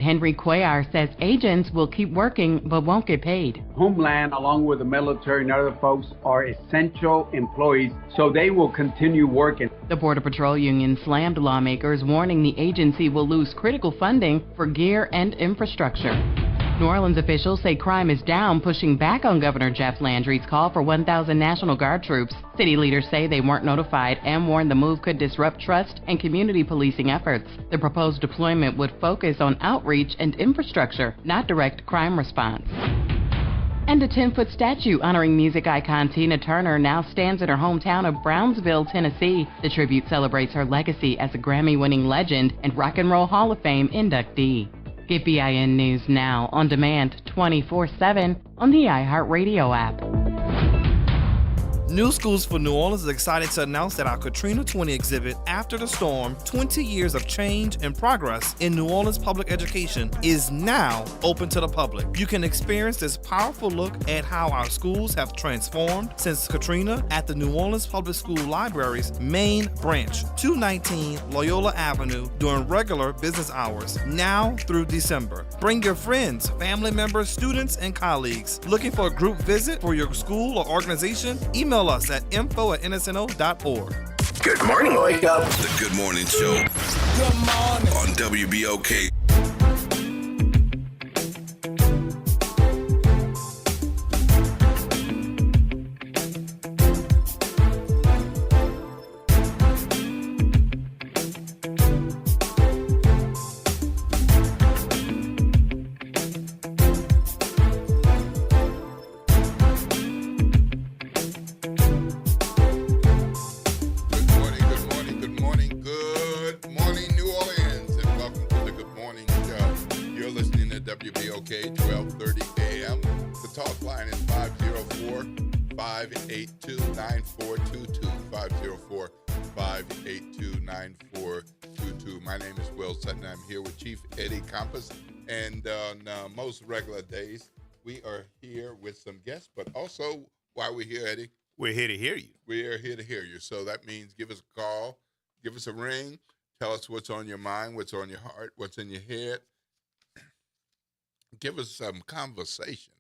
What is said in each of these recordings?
Henry Cuellar says agents will keep working but won't get paid. Homeland, along with the military and other folks, are essential employees, so they will continue working. The Border Patrol Union slammed lawmakers, warning the agency will lose critical funding for gear and infrastructure. New Orleans officials say crime is down, pushing back on Governor Jeff Landry's call for 1,000 National Guard troops. City leaders say they weren't notified and warned the move could disrupt trust and community policing efforts. The proposed deployment would focus on outreach and infrastructure, not direct crime response. And a 10-foot statue honoring music icon Tina Turner now stands in her hometown of Brownsville, Tennessee. The tribute celebrates her legacy as a Grammy-winning legend and Rock and Roll Hall of Fame inductee. Get BIN News now on demand 24/7 on the iHeartRadio app. New Schools for New Orleans is excited to announce that our Katrina 20 exhibit, After the Storm, 20 Years of Change and Progress in New Orleans Public Education, is now open to the public. You can experience this powerful look at how our schools have transformed since Katrina at the New Orleans Public School Library's main branch, 219 Loyola Avenue, during regular business hours, now through December. Bring your friends, family members, students, and colleagues. Looking for a group visit for your school or organization? Email us at info@nsno.org. Good morning, wake up. The Good Morning Show. Good morning. On WBOK. WBOK, 1230 a.m. The talk line is 504-582-9422, 504-582-9422. My name is Will Sutton. I'm here with Chief Eddie Campos. And on most regular days, we are here with some guests. But also, while we're here, Eddie, We're here to hear you. we are here to hear you. So that means give us a call, give us a ring, tell us what's on your mind, what's on your heart, what's in your head. Give us some conversation.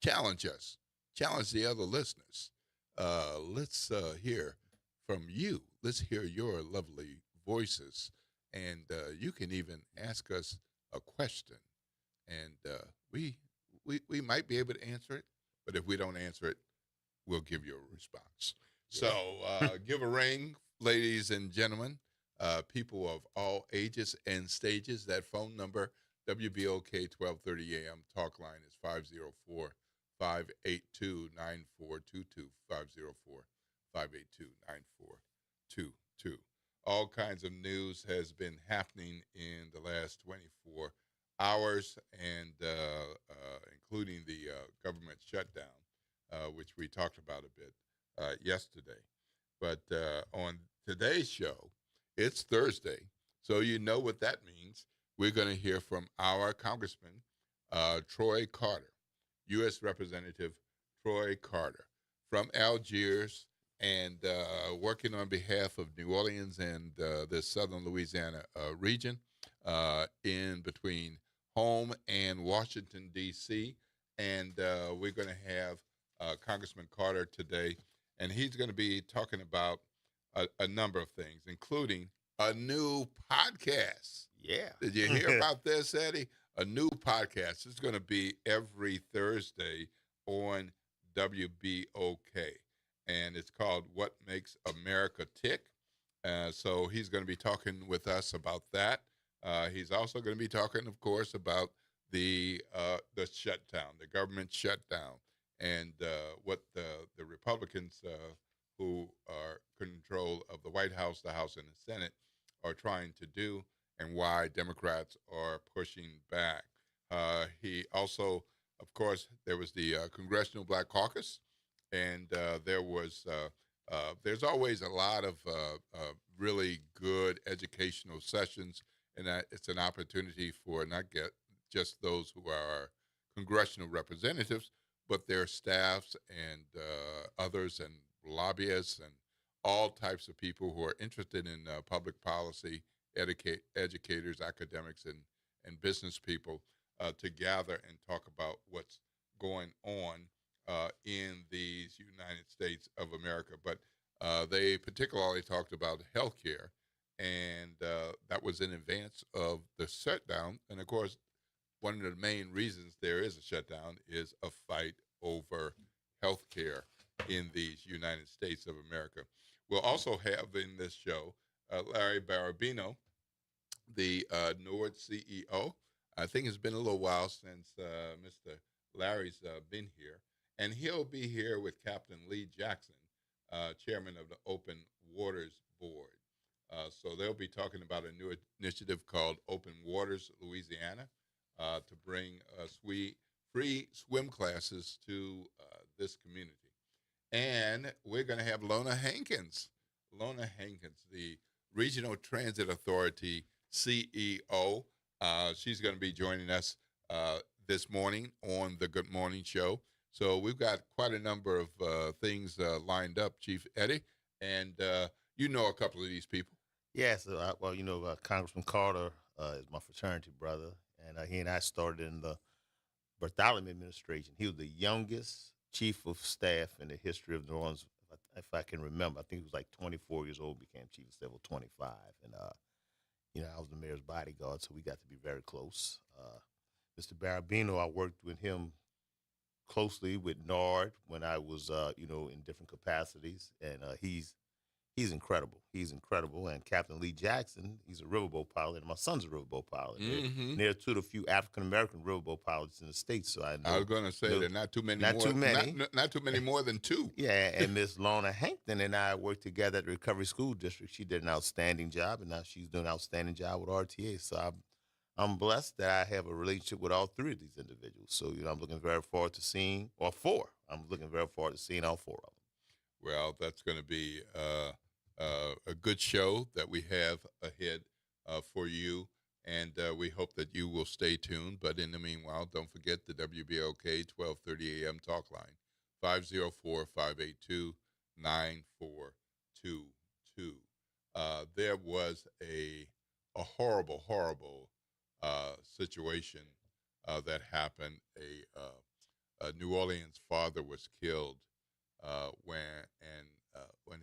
Challenge us. Challenge the other listeners. Let's hear from you. Let's hear your lovely voices. And you can even ask us a question. And we might be able to answer it. But if we don't answer it, we'll give you a response. So give a ring, ladies and gentlemen, people of all ages and stages. That phone number, WBOK 1230 AM talk line is 504-582-9422, 504-582-9422. All kinds of news has been happening in the last 24 hours, and including the government shutdown, which we talked about a bit yesterday. But on today's show, it's Thursday, so you know what that means. We're going to hear from our Congressman, Troy Carter, U.S. Representative Troy Carter from Algiers, and working on behalf of New Orleans and the southern Louisiana region in between home and Washington, D.C. And we're going to have Congressman Carter today, and he's going to be talking about a number of things, including a new podcast. Yeah. Did you hear about this, Eddie? A new podcast. It's going to be every Thursday on WBOK, and it's called What Makes America Tick. So he's going to be talking with us about that. He's also going to be talking, of course, about the shutdown, the government shutdown, and what the Republicans who are in control of the White House, the House, and the Senate are trying to do, and why Democrats are pushing back. He also, of course, there was the Congressional Black Caucus, and there's always a lot of really good educational sessions, and it's an opportunity for not just those who are congressional representatives, but their staffs and others and lobbyists and all types of people who are interested in public policy, educators, academics, and business people to gather and talk about what's going on in these United States of America. But they particularly talked about healthcare, and that was in advance of the shutdown. And of course, one of the main reasons there is a shutdown is a fight over health care in these United States of America. We'll also have in this show Larry Barabino, the NORD CEO. I think it's been a little while since Mr. Larry's been here. And he'll be here with Captain Lee Jackson, chairman of the Open Waters Board. So they'll be talking about a new initiative called Open Waters Louisiana to bring free swim classes to this community. And we're going to have Lona Hankins. Lona Hankins, the Regional Transit Authority CEO. She's going to be joining us this morning on the Good Morning Show. So we've got quite a number of things lined up, Chief Eddie, and you know a couple of these people. Yes, well, Congressman Carter is my fraternity brother, and he and I started in the Bartholomew administration. He was the youngest chief of staff in the history of New Orleans, if I can remember. I think he was like 24 years old, became chief of staff at 25, and I was the mayor's bodyguard, so we got to be very close. Mr. Barabino, I worked with him closely with NORD when I was, in different capacities, and he's incredible. He's incredible. And Captain Lee Jackson, he's a riverboat pilot, and my son's a riverboat pilot. Mm-hmm. They're two of the few African-American riverboat pilots in the States, so I know. I was going to say there are not too many not too many more than two. Yeah, and Miss Lona Hankton and I worked together at the Recovery School District. She did an outstanding job, and now she's doing an outstanding job with RTA. So I'm blessed that I have a relationship with all three of these individuals. So, I'm looking very forward to seeing, or four. I'm looking very forward to seeing all four of them. Well, that's going to be a good show that we have ahead for you, and we hope that you will stay tuned. But in the meanwhile, don't forget the WBOK 1230 AM talk line, 504-582-9422. There was a horrible, horrible situation that happened. A New Orleans father was killed when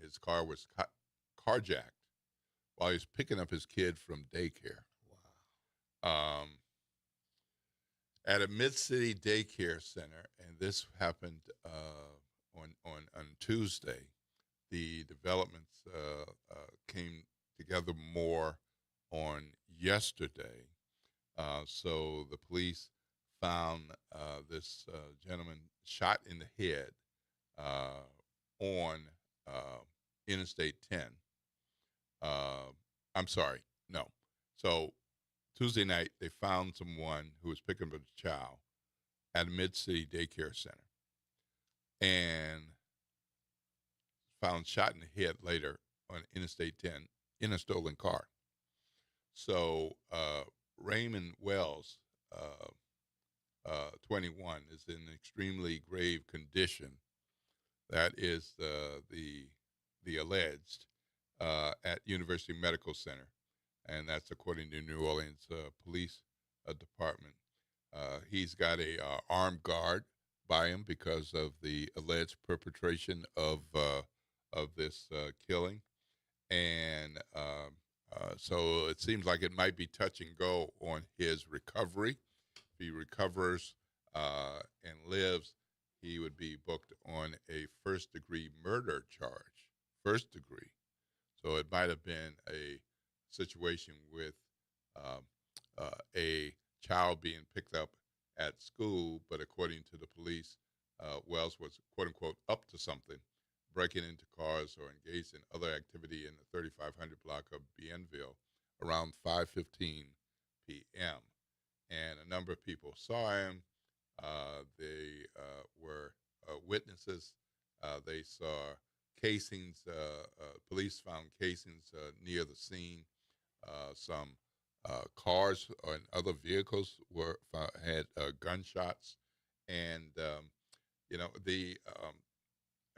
his car was carjacked while he was picking up his kid from daycare. Wow. At a Mid-City daycare center, and this happened on Tuesday. The developments came together more on yesterday. So the police found this gentleman shot in the head on Interstate 10. I'm sorry, no. So Tuesday night, they found someone who was picking up a child at a Mid-City daycare center and found shot in the head later on Interstate 10 in a stolen car. So Raymond Wells, 21, is in extremely grave condition. That is the alleged at University Medical Center, and that's according to New Orleans Police Department. He's got a armed guard by him because of the alleged perpetration of this killing, and so it seems like it might be touch and go on his recovery. If he recovers and lives, he would be booked on a first-degree murder charge. First degree. So it might have been a situation with a child being picked up at school, but according to the police, Wells was, quote-unquote, up to something, breaking into cars or engaged in other activity in the 3500 block of Bienville around 5:15 p.m. And a number of people saw him. They were witnesses. They saw casings. Police found casings near the scene. Some cars and other vehicles had gunshots, and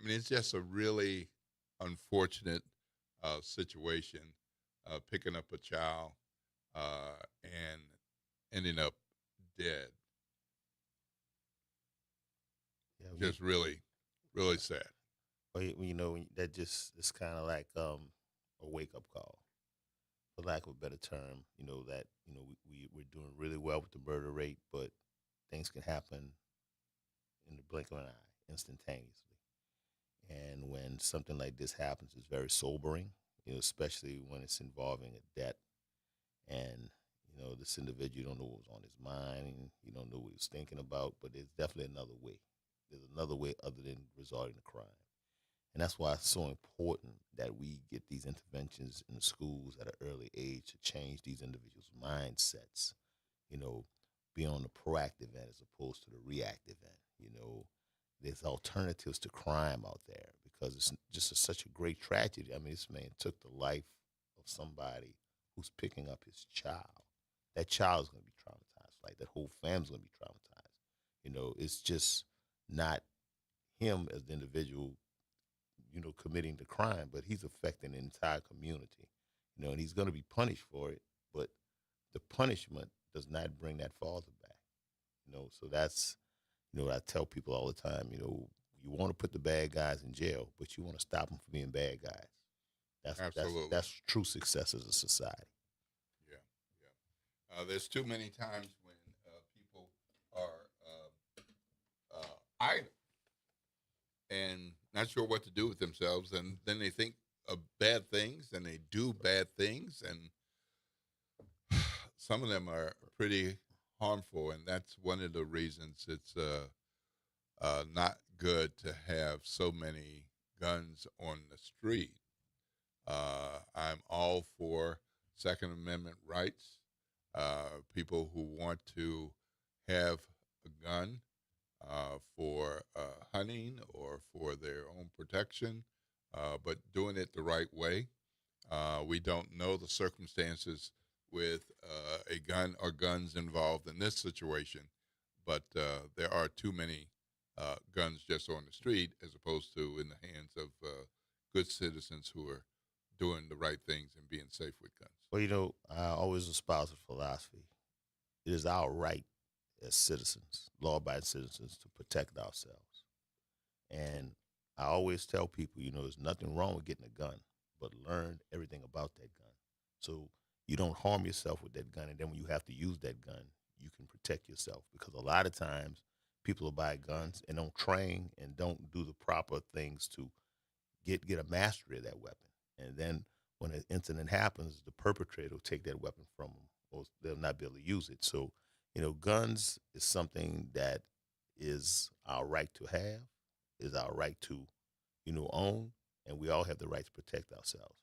it's just a really unfortunate situation. Picking up a child and ending up dead. Yeah, Just really, really sad. well, that just it's kind of like a wake up call, for lack of a better term. That we're doing really well with the murder rate, but things can happen in the blink of an eye, instantaneously. And when something like this happens, it's very sobering. Especially when it's involving a debt, and this individual, you don't know what was on his mind, and you don't know what he was thinking about. But there's definitely another way. There's another way other than resorting to crime. And that's why it's so important that we get these interventions in the schools at an early age to change these individuals' mindsets, be on the proactive end as opposed to the reactive end. There's alternatives to crime out there because it's just such a great tragedy. I mean, this man took the life of somebody who's picking up his child. That child is going to be traumatized. Like, that whole family's going to be traumatized. It's just not him as the individual, committing the crime, but he's affecting the entire community, and he's going to be punished for it, but the punishment does not bring that father back, so that's, what I tell people all the time, you want to put the bad guys in jail, but you want to stop them from being bad guys. Absolutely. That's true success as a society. Yeah, yeah. There's too many times when people are idle and not sure what to do with themselves, and then they think of bad things and they do bad things, and some of them are pretty harmful, and that's one of the reasons it's not good to have so many guns on the street. I'm all for Second Amendment rights. People who want to have a gun for hunting or for their own protection, but doing it the right way. We don't know the circumstances with a gun or guns involved in this situation, but there are too many guns just on the street as opposed to in the hands of good citizens who are doing the right things and being safe with guns. Well, I always espouse a philosophy. It is our right as citizens, law-abiding citizens, to protect ourselves. And I always tell people, there's nothing wrong with getting a gun, but learn everything about that gun. So you don't harm yourself with that gun, and then when you have to use that gun, you can protect yourself. Because a lot of times people will buy guns and don't train and don't do the proper things to get a mastery of that weapon. And then when an incident happens, the perpetrator will take that weapon from them, or they'll not be able to use it. So, guns is something that is our right to have, is our right to, own, and we all have the right to protect ourselves.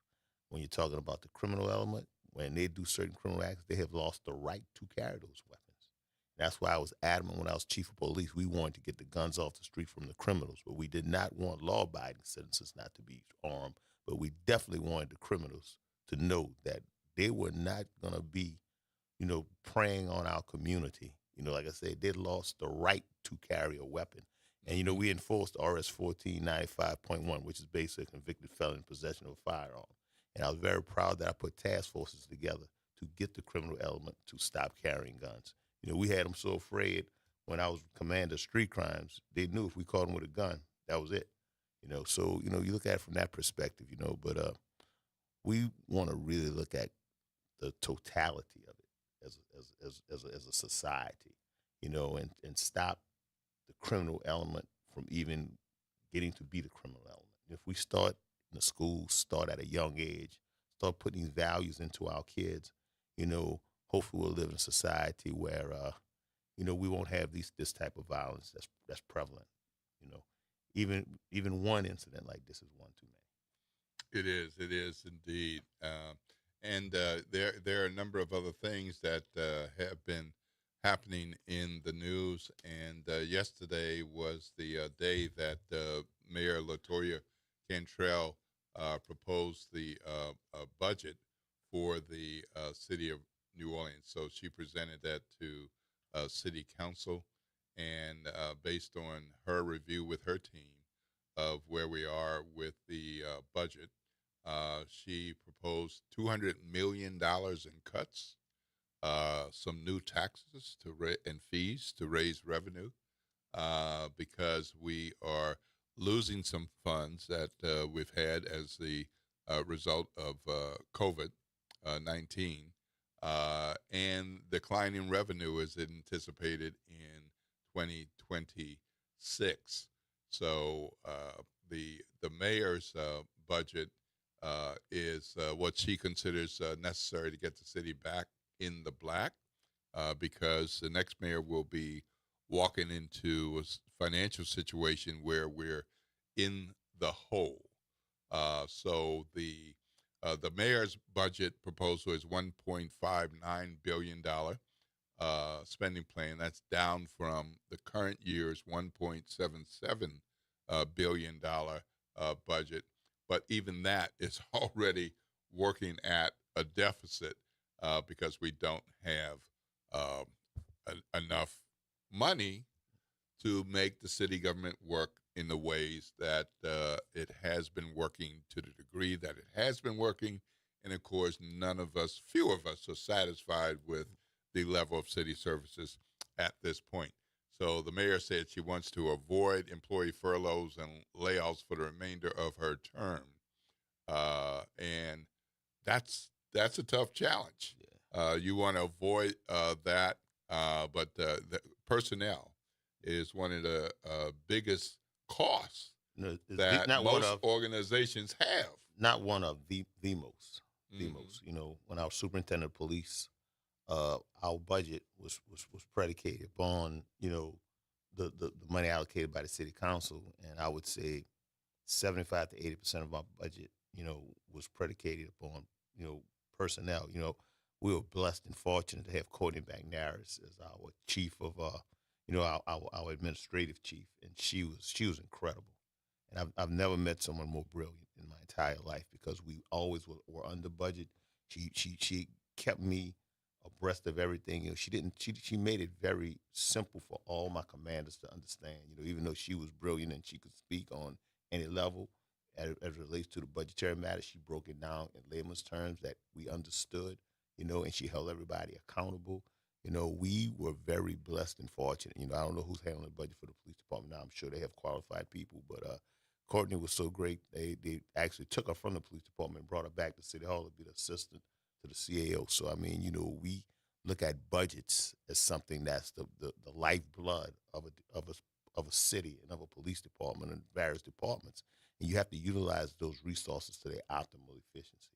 When you're talking about the criminal element, when they do certain criminal acts, they have lost the right to carry those weapons. That's why I was adamant when I was chief of police. We wanted to get the guns off the street from the criminals, but we did not want law-abiding citizens not to be armed. But we definitely wanted the criminals to know that they were not going to be, preying on our community. Like I said, they lost the right to carry a weapon. And, we enforced RS 1495.1, which is basically a convicted felon in possession of a firearm. And I was very proud that I put task forces together to get the criminal element to stop carrying guns. We had them so afraid when I was commander of street crimes, they knew if we caught them with a gun, that was it. So, you look at it from that perspective, but we want to really look at the totality of it as a society, and stop the criminal element from even getting to be the criminal element. If we start in the schools, start at a young age, start putting these values into our kids, hopefully we'll live in a society where, we won't have this type of violence that's prevalent. Even one incident like this is one too many. It is indeed. And there are a number of other things that have been happening in the news. And yesterday was the day that Mayor LaToya Cantrell proposed the budget for the city of New Orleans. So she presented that to city council, and based on her review with her team of where we are with the budget, she proposed $200 million in cuts some new taxes and fees to raise revenue because we are losing some funds that we've had as the result of COVID-19. And declining revenue is anticipated in 2026. So the mayor's budget is what she considers necessary to get the city back in the black because the next mayor will be walking into a financial situation where we're in the hole. So the mayor's budget proposal is $1.59 billion spending plan. That's down from the current year's $1.77 billion budget. But even that is already working at a deficit because we don't have enough money to make the city government work in the ways that it has been working to the degree that it has been working. And of course, few of us are satisfied with the level of city services at this point. So the mayor said she wants to avoid employee furloughs and layoffs for the remainder of her term. And that's a tough challenge. Yeah. You want to avoid that, but the personnel is one of the biggest costs that most organizations have. Not one of the most. The most. You know, when I was superintendent of police, our budget was predicated upon, you know, the money allocated by the city council, and I would say 75 to 80% of our budget, you know, was predicated upon, you know, personnel. You know, we were blessed and fortunate to have Courtney McNaris as our chief of, you know, our administrative chief, and she was incredible. And I've never met someone more brilliant in my entire life because we always were under budget. She kept me abreast of everything. You know, she made it very simple for all my commanders to understand. You know, even though she was brilliant and she could speak on any level as it relates to the budgetary matters, she broke it down in layman's terms that we understood. You know, and she held everybody accountable. You know, we were very blessed and fortunate. You know, I don't know who's handling the budget for the police department now. I'm sure they have qualified people, but Courtney was so great. They actually took her from the police department and brought her back to City Hall to be the assistant to the CAO. So, I mean, you know, we look at budgets as something that's the lifeblood of a city and of a police department and various departments. And you have to utilize those resources to their optimal efficiency.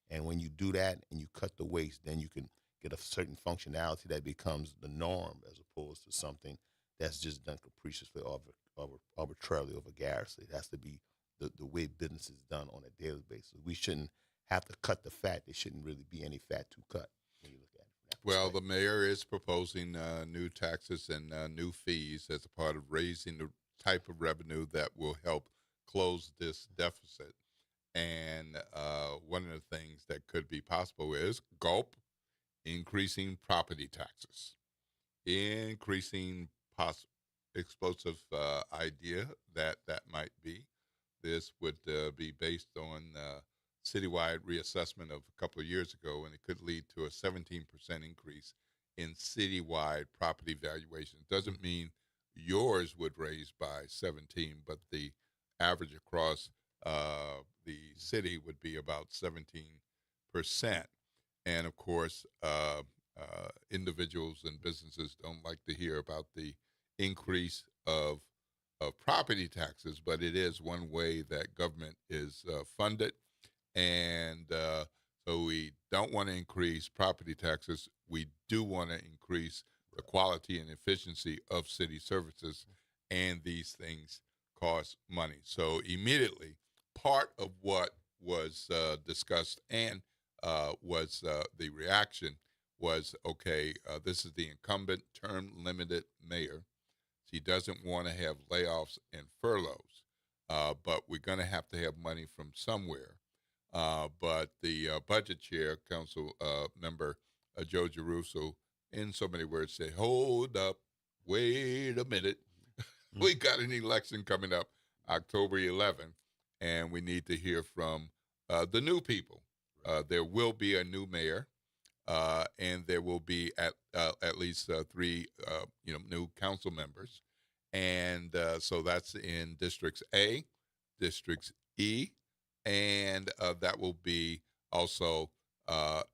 And when you do that and you cut the waste, then you can get a certain functionality that becomes the norm as opposed to something that's just done capriciously or arbitrarily or vicariously. It has to be the way business is done on a daily basis. We shouldn't have to cut the fat. There shouldn't really be any fat to cut when you look at it. Well, the mayor is proposing new taxes and new fees as a part of raising the type of revenue that will help close this deficit. And one of the things that could be possible is increasing property taxes, increasing explosive idea that might be. This would be based on citywide reassessment of a couple of years ago, and it could lead to a 17% increase in citywide property valuations. Doesn't mean yours would raise by 17, but the average across the city would be about 17%. And of course, individuals and businesses don't like to hear about the increase of property taxes, but it is one way that government is funded. And so we don't want to increase property taxes. We do want to increase the quality and efficiency of city services, and these things cost money. So immediately, part of what was discussed and was the reaction was, okay, this is the incumbent term-limited mayor. She doesn't want to have layoffs and furloughs, but we're going to have money from somewhere. But the budget chair, council member Joe Giarrusso, in so many words, said, hold up, wait a minute. We got an election coming up October 11th, and we need to hear from the new people. There will be a new mayor. and there will be at least 3 new council members, and so that's in districts A, districts E, and that will be also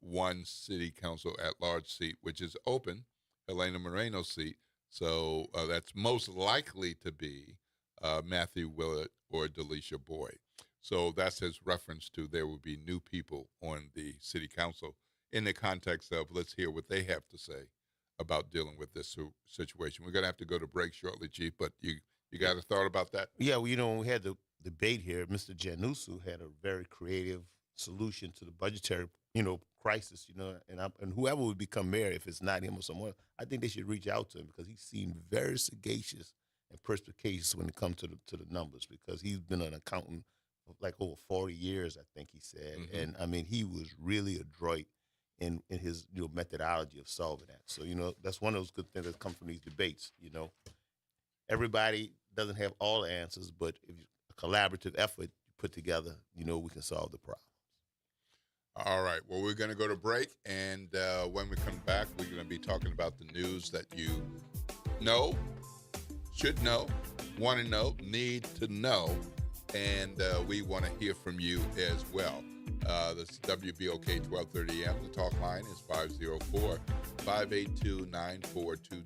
1 city council at large seat, which is open, Helena Moreno's seat. So that's most likely to be Matthew Willett or Delisha Boyd. So that's his reference to there will be new people on the city council in the context of let's hear what they have to say about dealing with this situation. We're going to have to go to break shortly, Chief, but you got a thought about that? Yeah, well, when we had the debate here, Mr. Janusu had a very creative solution to the budgetary, crisis, and whoever would become mayor, if it's not him or someone, I think they should reach out to him because he seemed very sagacious and perspicacious when it comes to the numbers, because he's been an accountant for like over 40 years, I think he said. Mm-hmm. And I mean, he was really adroit in his methodology of solving that. So, that's one of those good things that come from these debates. Everybody doesn't have all the answers, but if a collaborative effort put together, we can solve the problem. All right. Well, we're going to go to break, and when we come back, we're going to be talking about the news that you know, should know, want to know, need to know, and we want to hear from you as well. This is WBOK 1230 AM. The talk line is 504-582-9422,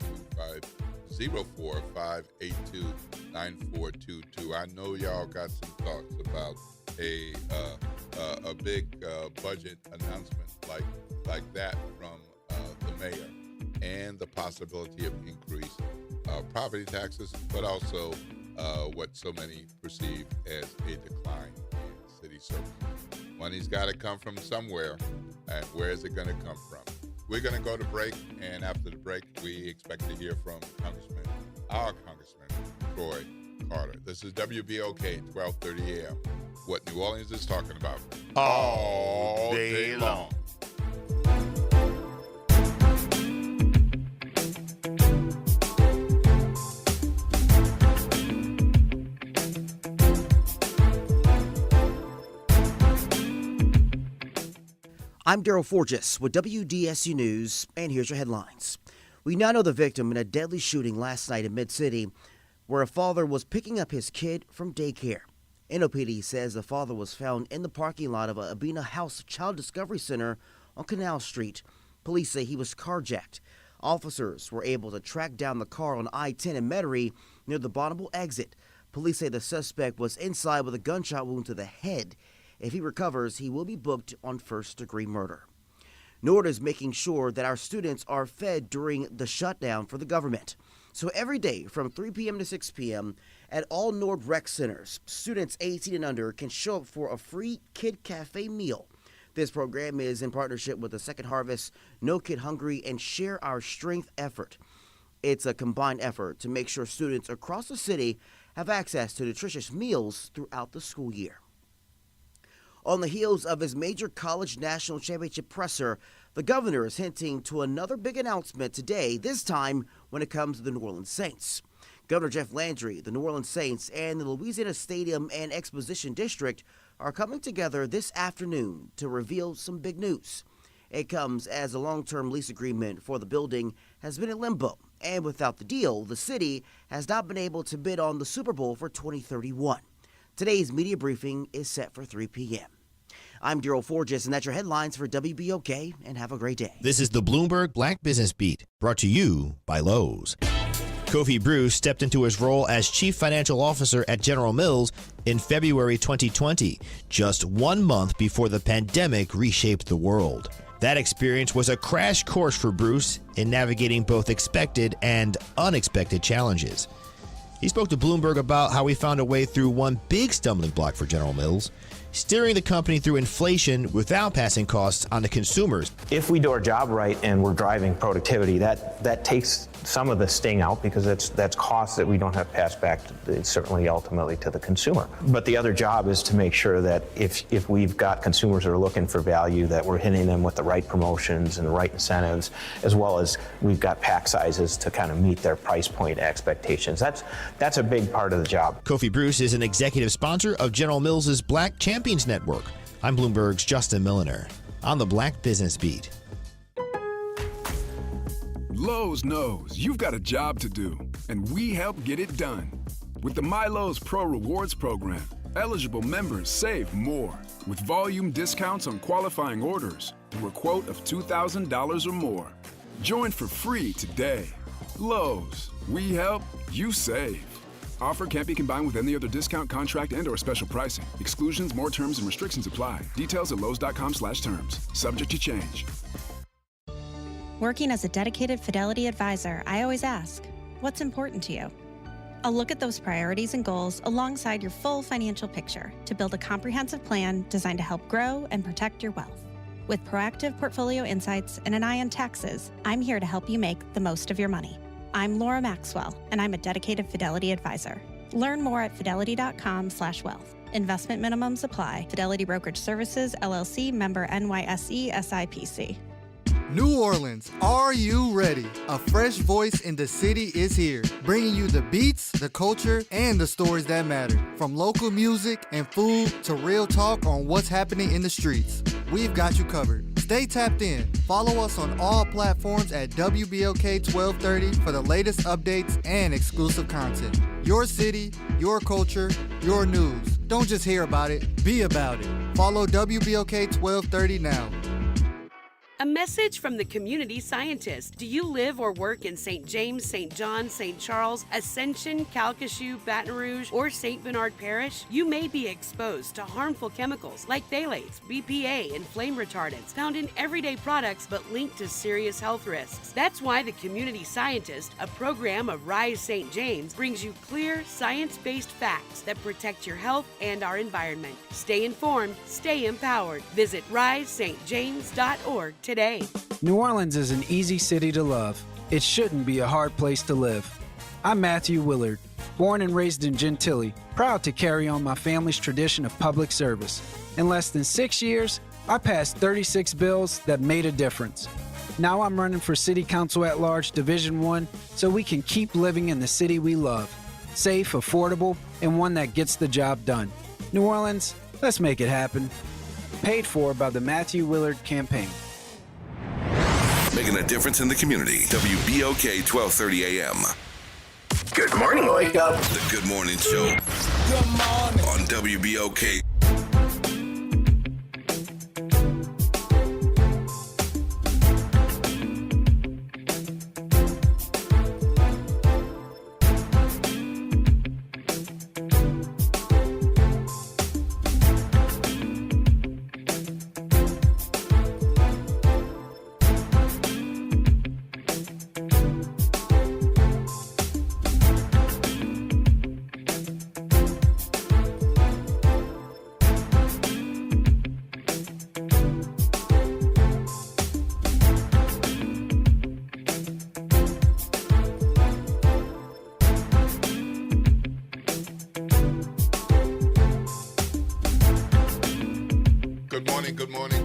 504-582-9422. I know y'all got some thoughts about a big budget announcement like that from the mayor, and the possibility of increased property taxes, but also what so many perceive as a decline in city service. Money's got to come from somewhere, and where is it going to come from? We're going to go to break, and after the break, we expect to hear from our Congressman, Troy Carter. This is WBOK 1230 AM. What New Orleans is talking about all day long. I'm Daryl Forges with WDSU News, and here's your headlines. We now know the victim in a deadly shooting last night in Mid-City, where a father was picking up his kid from daycare. NOPD says the father was found in the parking lot of a Abena House Child Discovery Center on Canal Street. Police say he was carjacked. Officers were able to track down the car on I-10 in Metairie near the Bonneville exit. Police say the suspect was inside with a gunshot wound to the head. If he recovers, he will be booked on first-degree murder. NORD is making sure that our students are fed during the shutdown for the government. So every day from 3 p.m. to 6 p.m. at all NORD rec centers, students 18 and under can show up for a free Kid Cafe meal. This program is in partnership with the Second Harvest, No Kid Hungry, and Share Our Strength effort. It's a combined effort to make sure students across the city have access to nutritious meals throughout the school year. On the heels of his major college national championship presser, the governor is hinting to another big announcement today, this time when it comes to the New Orleans Saints. Governor Jeff Landry, the New Orleans Saints, and the Louisiana Stadium and Exposition District are coming together this afternoon to reveal some big news. It comes as a long-term lease agreement for the building has been in limbo, and without the deal, the city has not been able to bid on the Super Bowl for 2031. Today's media briefing is set for 3 p.m. I'm Daryl Forges, and that's your headlines for WBOK, and have a great day. This is the Bloomberg Black Business Beat, brought to you by Lowe's. Kofi Bruce stepped into his role as Chief Financial Officer at General Mills in February 2020, just 1 month before the pandemic reshaped the world. That experience was a crash course for Bruce in navigating both expected and unexpected challenges. He spoke to Bloomberg about how he found a way through one big stumbling block for General Mills, steering the company through inflation without passing costs on to consumers. If we do our job right and we're driving productivity, that takes some of the sting out, because that's costs that we don't have passed back, certainly ultimately to the consumer. But the other job is to make sure that if we've got consumers that are looking for value, that we're hitting them with the right promotions and the right incentives, as well as we've got pack sizes to kind of meet their price point expectations. That's a big part of the job. Kofi Bruce is an executive sponsor of General Mills' Black Champions Network. I'm Bloomberg's Justin Milliner on the Black Business Beat. Lowe's knows you've got a job to do, and we help get it done. With the MyLowe's Pro Rewards program, eligible members save more with volume discounts on qualifying orders through a quote of $2,000 or more. Join for free today. Lowe's, we help, you save. Offer can't be combined with any other discount, contract, and/or special pricing. Exclusions, more terms, and restrictions apply. Details at lowes.com/terms. Subject to change. Working as a dedicated Fidelity advisor, I always ask, what's important to you? I'll look at those priorities and goals alongside your full financial picture to build a comprehensive plan designed to help grow and protect your wealth. With proactive portfolio insights and an eye on taxes, I'm here to help you make the most of your money. I'm Laura Maxwell, and I'm a dedicated Fidelity advisor. Learn more at fidelity.com/wealth. Investment minimums apply. Fidelity Brokerage Services, LLC, member NYSE, SIPC. New Orleans, are you ready? A fresh voice in the city is here, bringing you the beats, the culture, and the stories that matter. From local music and food to real talk on what's happening in the streets. We've got you covered. Stay tapped in. Follow us on all platforms at WBOK 1230 for the latest updates and exclusive content. Your city, your culture, your news. Don't just hear about it, be about it. Follow WBOK 1230 now. A message from the community scientist. Do you live or work in St. James, St. John, St. Charles, Ascension, Calcasieu, Baton Rouge, or St. Bernard Parish? You may be exposed to harmful chemicals like phthalates, BPA, and flame retardants found in everyday products but linked to serious health risks. That's why the Community Scientist, a program of Rise St. James, brings you clear, science-based facts that protect your health and our environment. Stay informed, stay empowered. Visit risestjames.org today. New Orleans is an easy city to love. It shouldn't be a hard place to live. I'm Matthew Willard, born and raised in Gentilly, proud to carry on my family's tradition of public service. In less than 6 years, I passed 36 bills that made a difference. Now I'm running for City Council at Large Division 1 so we can keep living in the city we love. Safe, affordable, and one that gets the job done. New Orleans, let's make it happen. Paid for by the Matthew Willard Campaign. Making a difference in the community. WBOK 1230 AM. Good morning, Wake Up. The Good Morning Show. Good morning. On WBOK.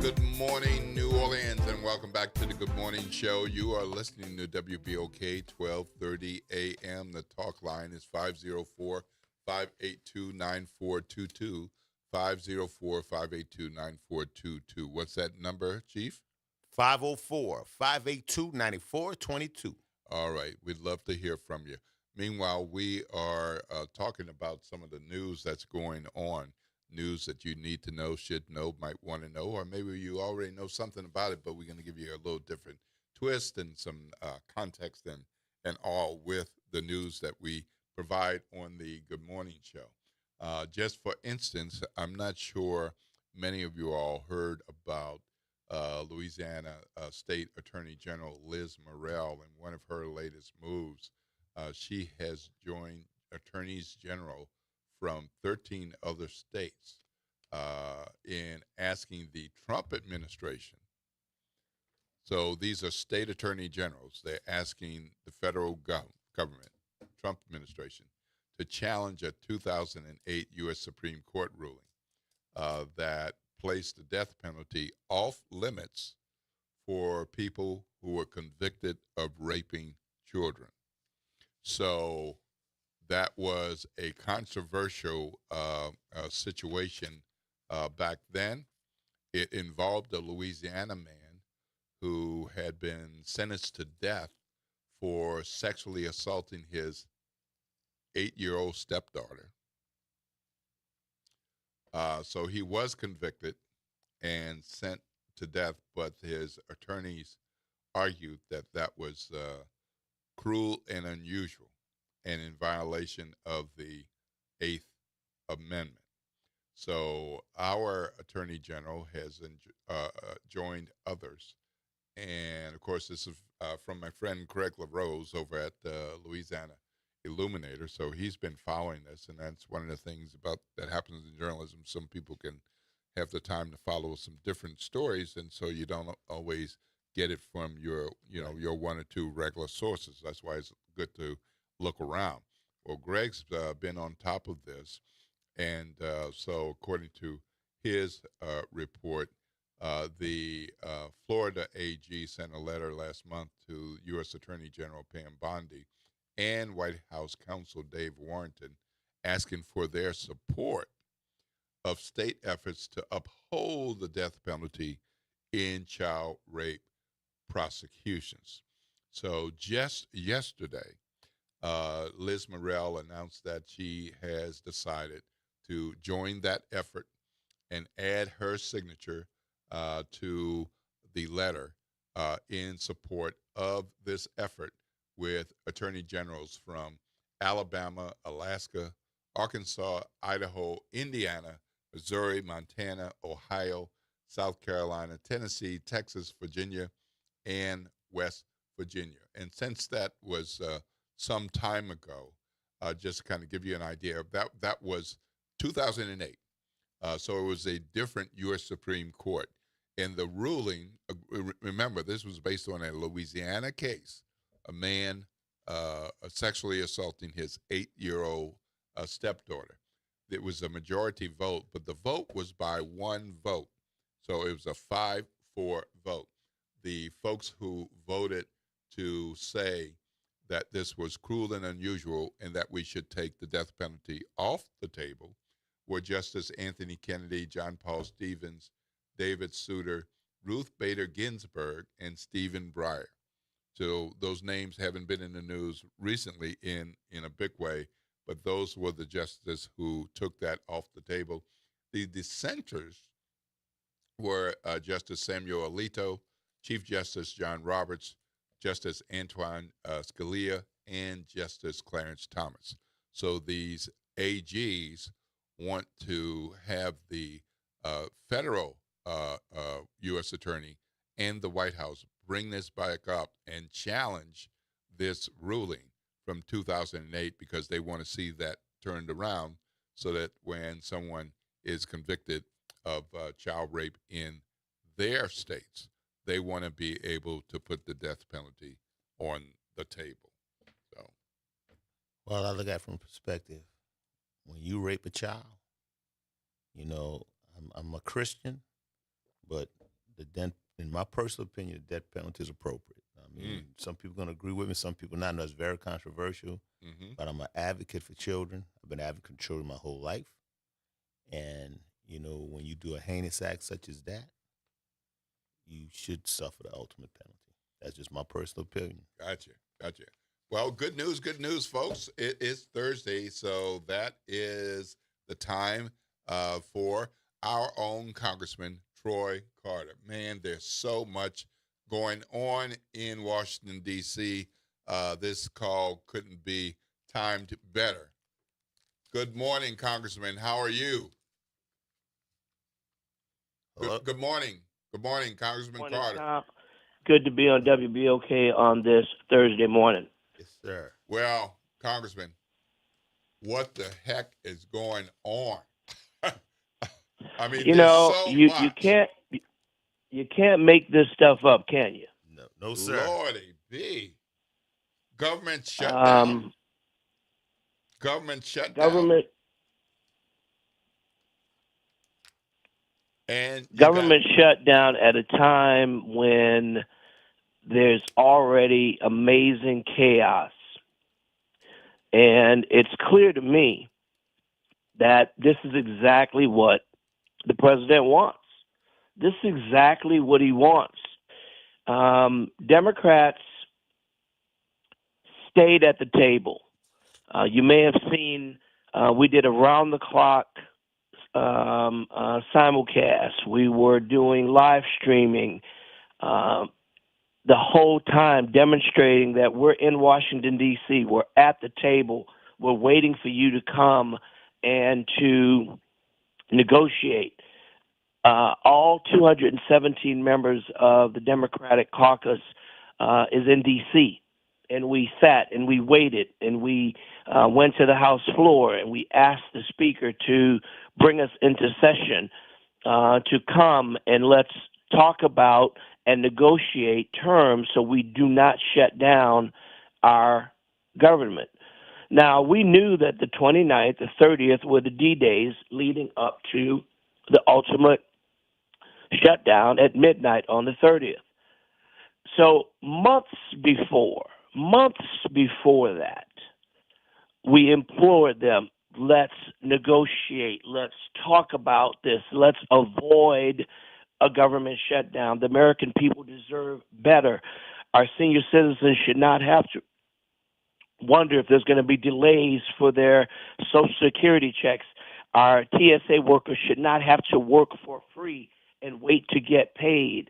Good morning, New Orleans, and welcome back to the Good Morning Show. You are listening to WBOK 1230 AM. The talk line is 504-582-9422, 504-582-9422. What's that number, Chief? 504-582-9422. All right. We'd love to hear from you. Meanwhile, we are talking about some of the news that's going on. News that you need to know, should know, might want to know, or maybe you already know something about it, but we're going to give you a little different twist and some context and all with the news that we provide on the Good Morning Show. Just for instance, I'm not sure many of you all heard about Louisiana State Attorney General Liz Murrill and one of her latest moves. She has joined attorneys general from 13 other states in asking the Trump administration. So these are state attorney generals. They're asking the federal government, Trump administration, to challenge a 2008 U.S. Supreme Court ruling that placed the death penalty off limits for people who were convicted of raping children. So that was a controversial situation back then. It involved a Louisiana man who had been sentenced to death for sexually assaulting his 8-year-old stepdaughter. So he was convicted and sent to death, but his attorneys argued that that was cruel and unusual and in violation of the 8th Amendment. So our Attorney General has joined others. And, of course, this is from my friend Craig LaRose over at Louisiana Illuminator. So he's been following this, and that's one of the things about that happens in journalism. Some people can have the time to follow some different stories, and so you don't always get it from your one or two regular sources. That's why it's good to look around. Well, Greg's been on top of this, and so according to his report, the Florida AG sent a letter last month to U.S. Attorney General Pam Bondi and White House counsel Dave Warrington asking for their support of state efforts to uphold the death penalty in child rape prosecutions. So just yesterday, Liz Murrill announced that she has decided to join that effort and add her signature to the letter in support of this effort with attorney generals from Alabama, Alaska, Arkansas, Idaho, Indiana, Missouri, Montana, Ohio, South Carolina, Tennessee, Texas, Virginia, and West Virginia. And since that was some time ago, just to kind of give you an idea, that was 2008. So it was a different U.S. Supreme Court. And the ruling, remember, this was based on a Louisiana case, a man sexually assaulting his 8-year-old stepdaughter. It was a majority vote, but the vote was by one vote. So it was a 5-4 vote. The folks who voted to say that this was cruel and unusual and that we should take the death penalty off the table were Justice Anthony Kennedy, John Paul Stevens, David Souter, Ruth Bader Ginsburg, and Stephen Breyer. So those names haven't been in the news recently in a big way, but those were the justices who took that off the table. The dissenters were Justice Samuel Alito, Chief Justice John Roberts, Justice Antoine Scalia, and Justice Clarence Thomas. So these AGs want to have the federal U.S. Attorney and the White House bring this back up and challenge this ruling from 2008 because they want to see that turned around so that when someone is convicted of child rape in their states, they want to be able to put the death penalty on the table. So, well, I look at it from perspective. When you rape a child, I'm a Christian, but in my personal opinion, the death penalty is appropriate. I mean, some people are going to agree with me, some people not. I know it's very controversial, but I'm an advocate for children. I've been an advocate for children my whole life. And, when you do a heinous act such as that, you should suffer the ultimate penalty. That's just my personal opinion. Gotcha. Well, good news, folks. It is Thursday, so that is the time for our own Congressman Troy Carter. Man, there's so much going on in Washington, D.C. This call couldn't be timed better. Good morning, Congressman. How are you? Good morning. Good morning, Congressman Carter. Tom. Good to be on WBOK on this Thursday morning. Yes, sir. Well, Congressman, what the heck is going on? I mean, you can't make this stuff up, can you? No, sir. Lordy B. Government shutdown. Government shutdown. Government shutdown at a time when there's already amazing chaos. And it's clear to me that this is exactly what the president wants. This is exactly what he wants. Democrats stayed at the table. You may have seen we did around-the-clock simulcast. We were doing live streaming the whole time, demonstrating that we're in Washington, D.C. We're at the table. We're waiting for you to come and to negotiate. All 217 members of the Democratic caucus is in D.C., and we sat and we waited and we went to the House floor and we asked the Speaker to bring us into session to come and let's talk about and negotiate terms so we do not shut down our government. Now, we knew that the 29th, the 30th were the D-days leading up to the ultimate shutdown at midnight on the 30th. So months before that, we implored them, let's negotiate, let's talk about this, let's avoid a government shutdown. The American people deserve better. Our senior citizens should not have to wonder if there's going to be delays for their Social Security checks. Our TSA workers should not have to work for free and wait to get paid.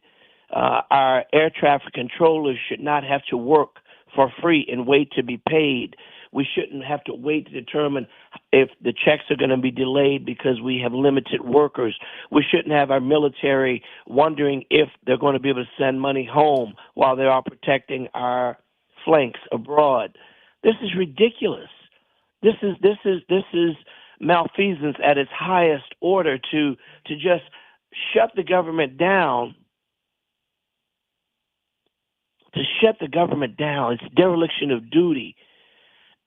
Our air traffic controllers should not have to work for free and wait to be paid. We shouldn't have to wait to determine if the checks are going to be delayed because we have limited workers. We shouldn't have our military wondering if they're going to be able to send money home while they are protecting our flanks abroad. This is ridiculous. This is malfeasance at its highest order to just shut the government down. To shut the government down, it's dereliction of duty.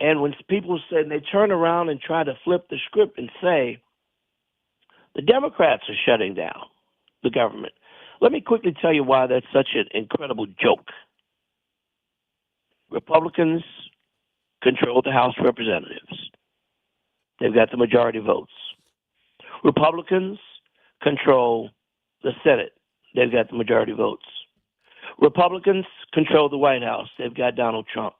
And when people say, and they turn around and try to flip the script and say, the Democrats are shutting down the government. Let me quickly tell you why that's such an incredible joke. Republicans control the House of Representatives. They've got the majority votes. Republicans control the Senate. They've got the majority votes. Republicans control the White House. They've got Donald Trump.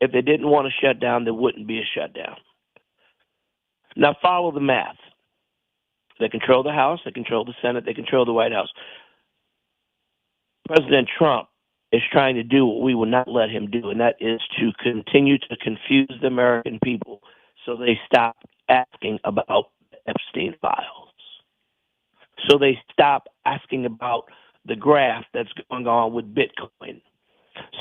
If they didn't want to shut down, there wouldn't be a shutdown. Now follow the math. They control the House, they control the Senate, they control the White House. President Trump is trying to do what we will not let him do, and that is to continue to confuse the American people so they stop asking about the Epstein files. So they stop asking about the graft that's going on with Bitcoin.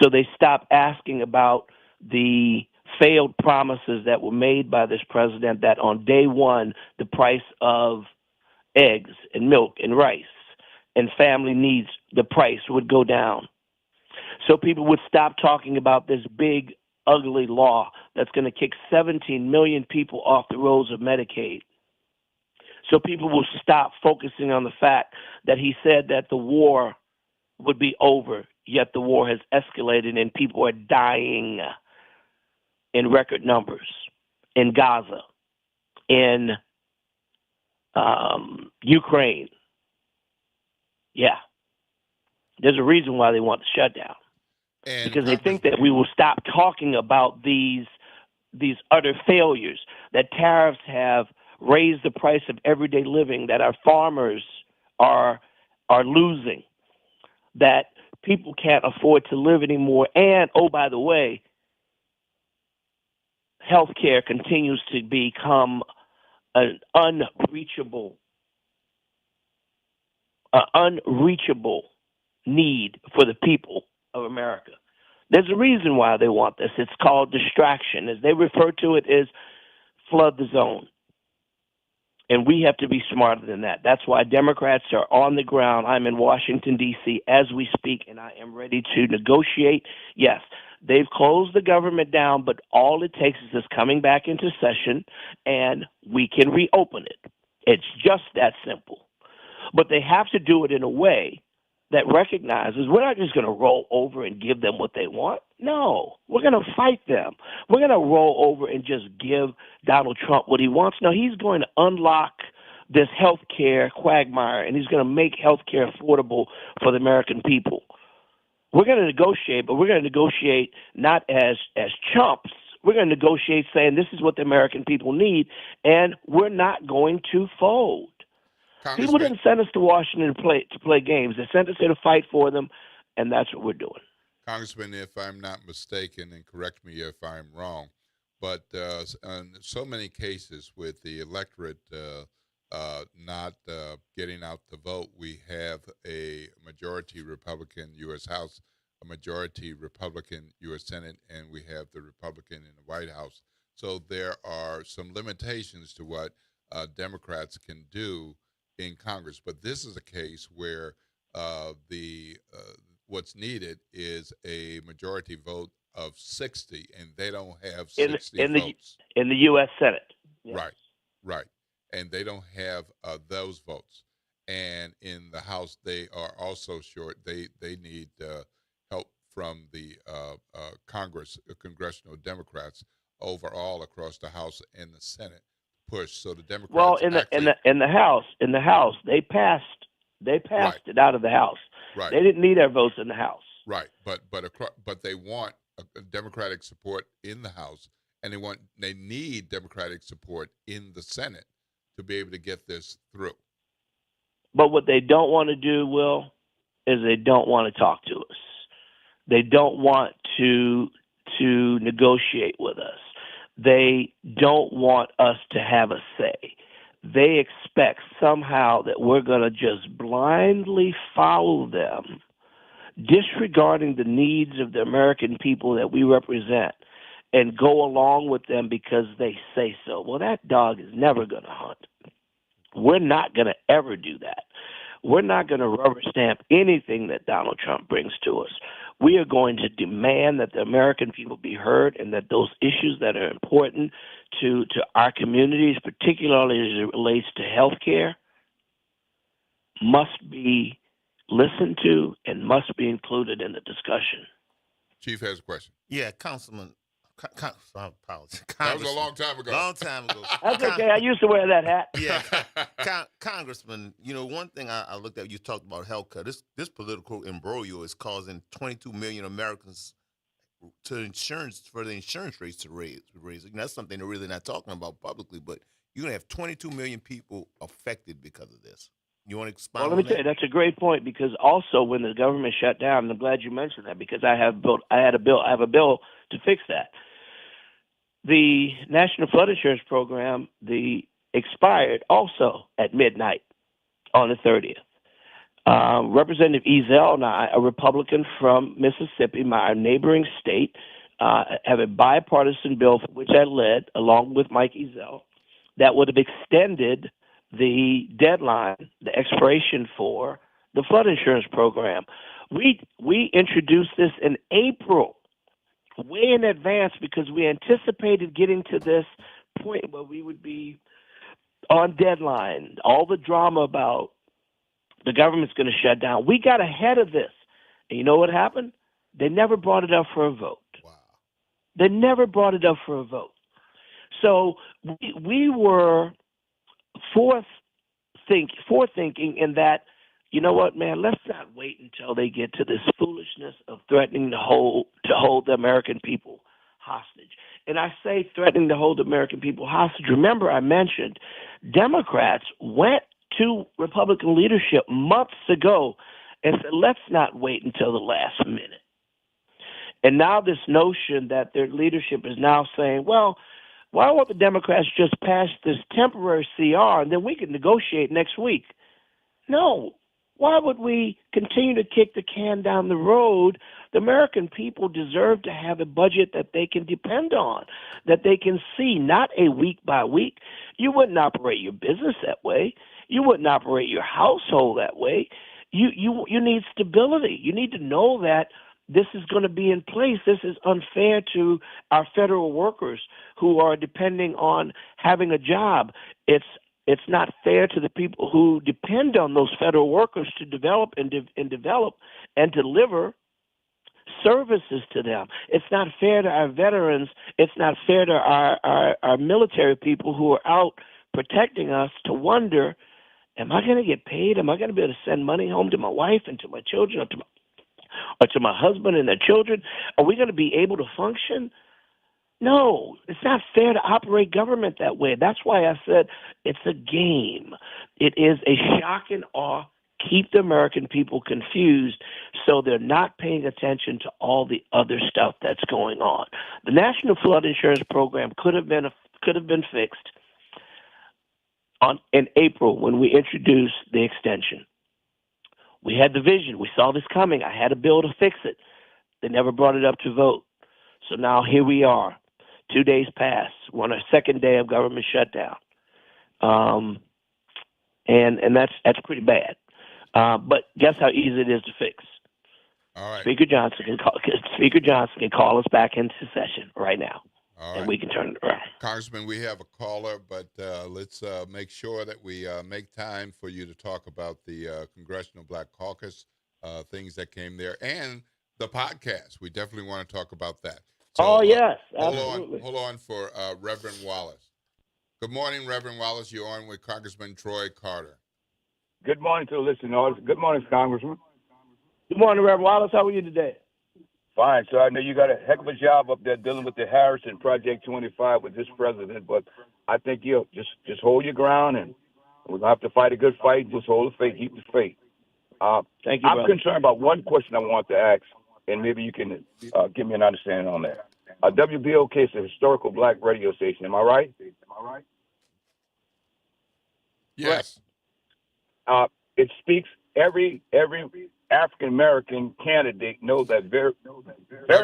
So they stop asking about the failed promises that were made by this president that on day one, the price of eggs and milk and rice and family needs, the price would go down. So people would stop talking about this big, ugly law that's going to kick 17 million people off the rolls of Medicaid. So people will stop focusing on the fact that he said that the war would be over, yet the war has escalated and people are dying in record numbers in Gaza, in Ukraine. Yeah. There's a reason why they want the shutdown. Because they think that we will stop talking about these utter failures, that tariffs have raised the price of everyday living, that our farmers are losing, that people can't afford to live anymore. And, oh, by the way, healthcare continues to become an unreachable need for the people of America. There's a reason why they want this. It's called distraction. As they refer to it, is flood the zone. And we have to be smarter than that. That's why Democrats are on the ground. I'm in Washington, D.C. as we speak, and I am ready to negotiate. Yes, they've closed the government down, but all it takes is us coming back into session, and we can reopen it. It's just that simple. But they have to do it in a way that recognizes we're not just going to roll over and give them what they want. No, we're going to fight them. We're going to roll over and just give Donald Trump what he wants. No, he's going to unlock this health care quagmire, and he's going to make health care affordable for the American people. We're going to negotiate, but we're going to negotiate not as chumps. We're going to negotiate saying this is what the American people need, and we're not going to fold. People didn't send us to Washington to play games. They sent us here to fight for them, and that's what we're doing. Congressman, if I'm not mistaken, and correct me if I'm wrong, but in so many cases with the electorate not getting out the vote, we have a majority Republican U.S. House, a majority Republican U.S. Senate, and we have the Republican in the White House. So there are some limitations to what Democrats can do in Congress. But this is a case where what's needed is a majority vote of 60, and they don't have 60 votes. In the U.S. Senate. Yes. Right. And they don't have those votes. And in the House, they are also short. They need help from the congressional Democrats overall across the House and the Senate push. So the Democrats. Well, in the House, they passed it out of the House. Right. They didn't need our votes in the House. Right, but they want a Democratic support in the House, and they need Democratic support in the Senate to be able to get this through. But what they don't want to do, Will, is they don't want to talk to us. They don't want to negotiate with us. They don't want us to have a say. They expect somehow that we're going to just blindly follow them, disregarding the needs of the American people that we represent, and go along with them because they say so. Well, that dog is never going to hunt. We're not going to ever do that. We're not going to rubber stamp anything that Donald Trump brings to us. We are going to demand that the American people be heard, and that those issues that are important to our communities, particularly as it relates to health care, must be listened to and must be included in the discussion. Chief has a question. Yeah, Councilman. I apologize. That was a long time ago. That's okay. I used to wear that hat. Yeah, Congressman. You know, one thing I looked at. You talked about health care. This political imbroglio is causing 22 million Americans for the insurance rates to raise. That's something they're really not talking about publicly. But you're gonna have 22 million people affected because of this. You want to expound? Well, let me tell you, that's a great point, because also when the government shut down, and I'm glad you mentioned that, because I have a bill to fix that. The National Flood Insurance Program, expired also at midnight on the 30th. Representative Ezell and I, a Republican from Mississippi, my neighboring state, have a bipartisan bill for which I led, along with Mike Ezell, that would have extended the deadline, the expiration for the flood insurance program. We introduced this in April, way in advance, because we anticipated getting to this point where we would be on deadline. All the drama about the government's going to shut down. We got ahead of this. And you know what happened? They never brought it up for a vote. Wow. They never brought it up for a vote. So we were forethinking in that, you know what, man, let's not wait until they get to this foolishness of threatening to hold the American people hostage. And I say threatening to hold the American people hostage. Remember, I mentioned Democrats went to Republican leadership months ago and said, let's not wait until the last minute. And now this notion that their leadership is now saying, well, why won't the Democrats just pass this temporary CR and then we can negotiate next week? No. Why would we continue to kick the can down the road? The American people deserve to have a budget that they can depend on, that they can see, not a week by week. You wouldn't operate your business that way. You wouldn't operate your household that way. You need stability. You need to know that this is going to be in place. This is unfair to our federal workers who are depending on having a job. It's not fair to the people who depend on those federal workers to develop and deliver services to them. It's not fair to our veterans. It's not fair to our military people who are out protecting us to wonder, am I going to get paid? Am I going to be able to send money home to my wife and to my children? or to my husband and their children? Are we going to be able to function? No, it's not fair to operate government that way. That's why I said it's a game. It is a shock and awe. Keep the American people confused so they're not paying attention to all the other stuff that's going on. The National Flood Insurance Program could have been fixed in April when we introduced the extension. We had the vision. We saw this coming. I had a bill to fix it. They never brought it up to vote. So now here we are. 2 days passed. We're on our second day of government shutdown. And that's pretty bad. But guess how easy it is to fix? All right. Speaker Johnson can call us back into session right now, and we can turn it around. Congressman, we have a caller, but let's make sure that we make time for you to talk about the Congressional Black Caucus, things that came there, and the podcast. We definitely want to talk about that. So, yes, absolutely. Hold on for Reverend Wallace. Good morning, Reverend Wallace. You're on with Congressman Troy Carter. Good morning to the listeners. Good morning, Congressman. Good morning, Reverend Wallace. How are you today? Fine. So I know you got a heck of a job up there dealing with the Harrison Project 25 with this president, but I think you'll just hold your ground, and we're going to have to fight a good fight. Just hold the faith, keep the faith. Thank you, I'm brother. concerned about one question I want to ask, and maybe you can give me an understanding on that. WBOK is a historical black radio station. Am I right? Yes. It speaks every African American candidate knows that very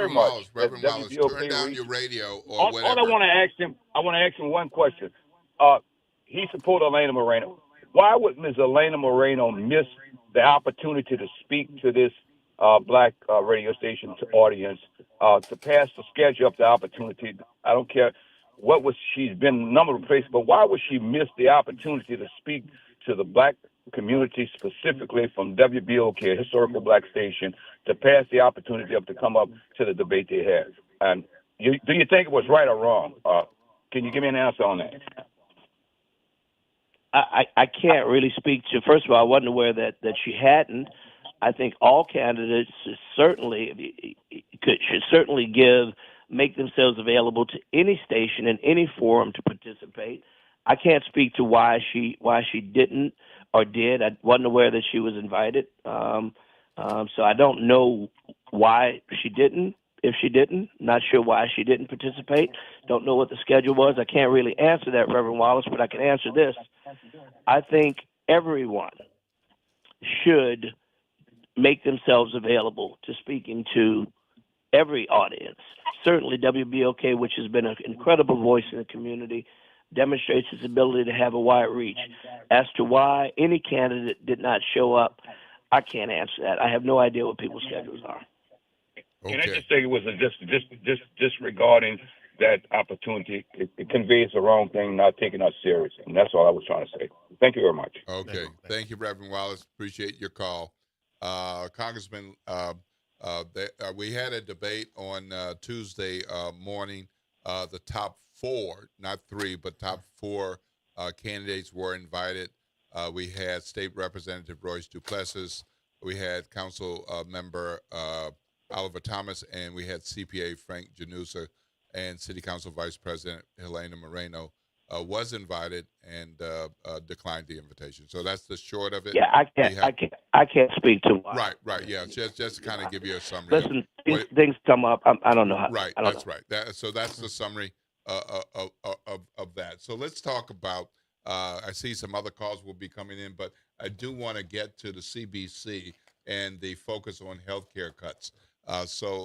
much. Reverend Wallace, turn down your radio or whatever. All I want to ask him one question. He supported Elena Moreno. Why would Ms. Elena Moreno miss the opportunity to speak to this black radio station audience, to pass the schedule up the opportunity? I don't care she's been a number of places, but why would she miss the opportunity to speak to the black community, specifically from WBOK, a historical black station, to pass the opportunity up to come up to the debate they had? And do you think it was right or wrong? Can you give me an answer on that? I can't really speak to. First of all, I wasn't aware that she hadn't. I think all candidates should certainly make themselves available to any station in any forum to participate. I can't speak to why she didn't or did. I wasn't aware that she was invited. So I don't know why she didn't. If she didn't, not sure why she didn't participate. Don't know what the schedule was. I can't really answer that, Reverend Wallace, but I can answer this. I think everyone should make themselves available to speaking to every audience. Certainly WBOK, which has been an incredible voice in the community, demonstrates its ability to have a wide reach. As to why any candidate did not show up, I can't answer that. I have no idea what people's schedules are. Okay. Can I just say it was just regarding that opportunity? It conveys the wrong thing, not taking us serious, and that's all I was trying to say. Thank you very much. Okay, thank you, Reverend Wallace. Appreciate your call, Congressman. We had a debate on Tuesday morning. The top 4, not 3, but top 4 candidates were invited. We had State Representative Royce Duplessis. We had Council Member Oliver Thomas, and we had CPA Frank Janusa, and City Council Vice President Helena Moreno was invited and declined the invitation. So that's the short of it. Yeah, I can't speak to why. Right. Yeah, just to kind of give you a summary. Listen, things come up. I don't know how. Right. That's right. So that's the summary of that. So let's talk about. I see some other calls will be coming in, but I do want to get to the CBC and the focus on healthcare cuts. So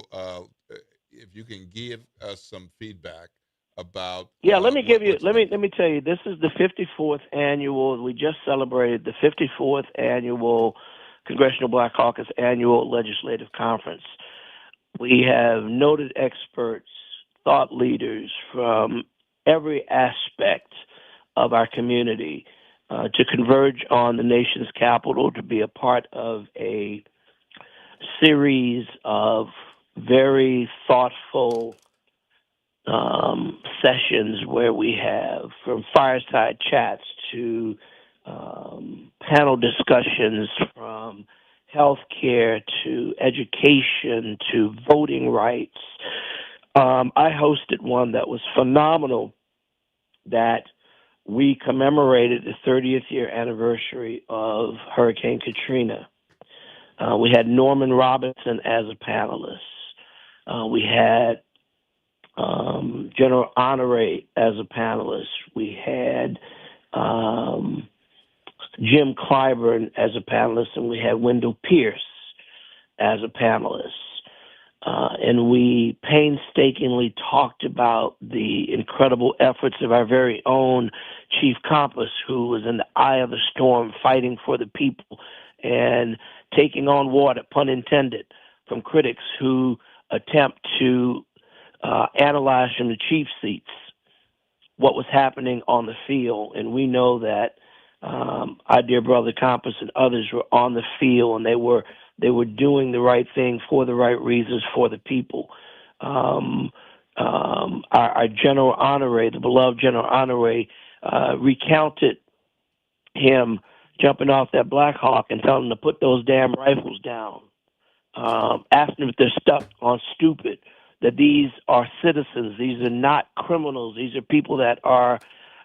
if you can give us some feedback about. Yeah, let me give you. Let me tell you. This is the 54th annual. We just celebrated the 54th annual Congressional Black Caucus Annual Legislative Conference. We have noted experts, thought leaders from every aspect of our community to converge on the nation's capital to be a part of a series of very thoughtful sessions where we have from fireside chats to panel discussions, from health care to education to voting rights. I hosted one that was phenomenal that we commemorated the 30th year anniversary of Hurricane Katrina. We had Norman Robinson as a panelist. We had General Honore as a panelist. We had Jim Clyburn as a panelist, and we had Wendell Pierce as a panelist. And we painstakingly talked about the incredible efforts of our very own Chief Compass, who was in the eye of the storm fighting for the people and taking on water, pun intended, from critics who attempt to analyze from the chief seats what was happening on the field. And we know that our dear brother Compass and others were on the field, and they were doing the right thing for the right reasons for the people. Our General Honore, the beloved General Honore, recounted him jumping off that Black Hawk and telling them to put those damn rifles down, asking them if they're stuck on stupid, that these are citizens, these are not criminals, these are people that are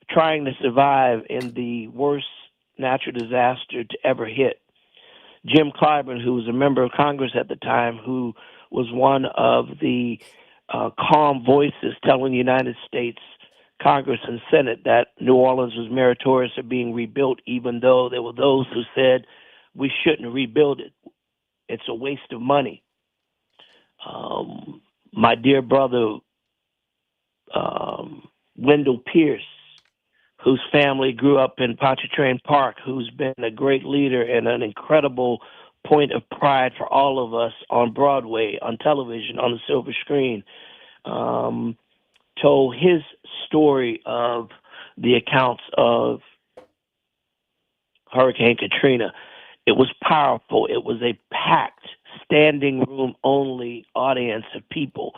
trying to survive in the worst natural disaster to ever hit. Jim Clyburn, who was a member of Congress at the time, who was one of the calm voices telling the United States Congress and Senate that New Orleans was meritorious of being rebuilt, even though there were those who said we shouldn't rebuild it. It's a waste of money. My dear brother, Wendell Pierce, whose family grew up in Pontchartrain Park, who's been a great leader and an incredible point of pride for all of us on Broadway, on television, on the silver screen, told his story of the accounts of Hurricane Katrina. It was powerful. It was a packed, standing room only audience of people.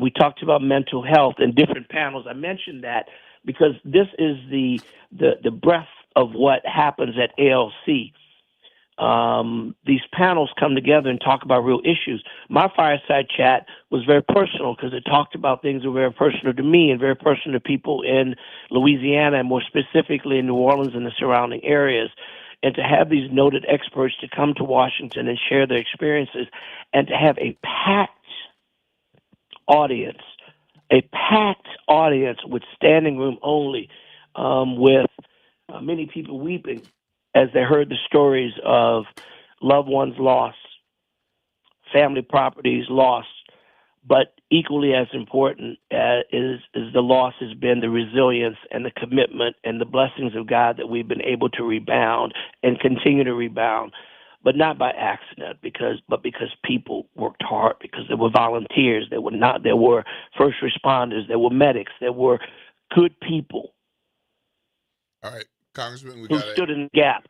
We talked about mental health in different panels. I mentioned that because this is the breadth of what happens at ALC. These panels come together and talk about real issues. My fireside chat was very personal because it talked about things that were very personal to me and very personal to people in Louisiana, and more specifically in New Orleans and the surrounding areas. And to have these noted experts to come to Washington and share their experiences, and to have a packed audience with standing room only, with many people weeping as they heard the stories of loved ones lost, family properties lost. But equally as important is the loss has been the resilience and the commitment and the blessings of God that we've been able to rebound and continue to rebound, but not by accident, but because people worked hard, because there were volunteers, there were first responders, there were medics, there were good people. All right, Congressman, who stood in the gap.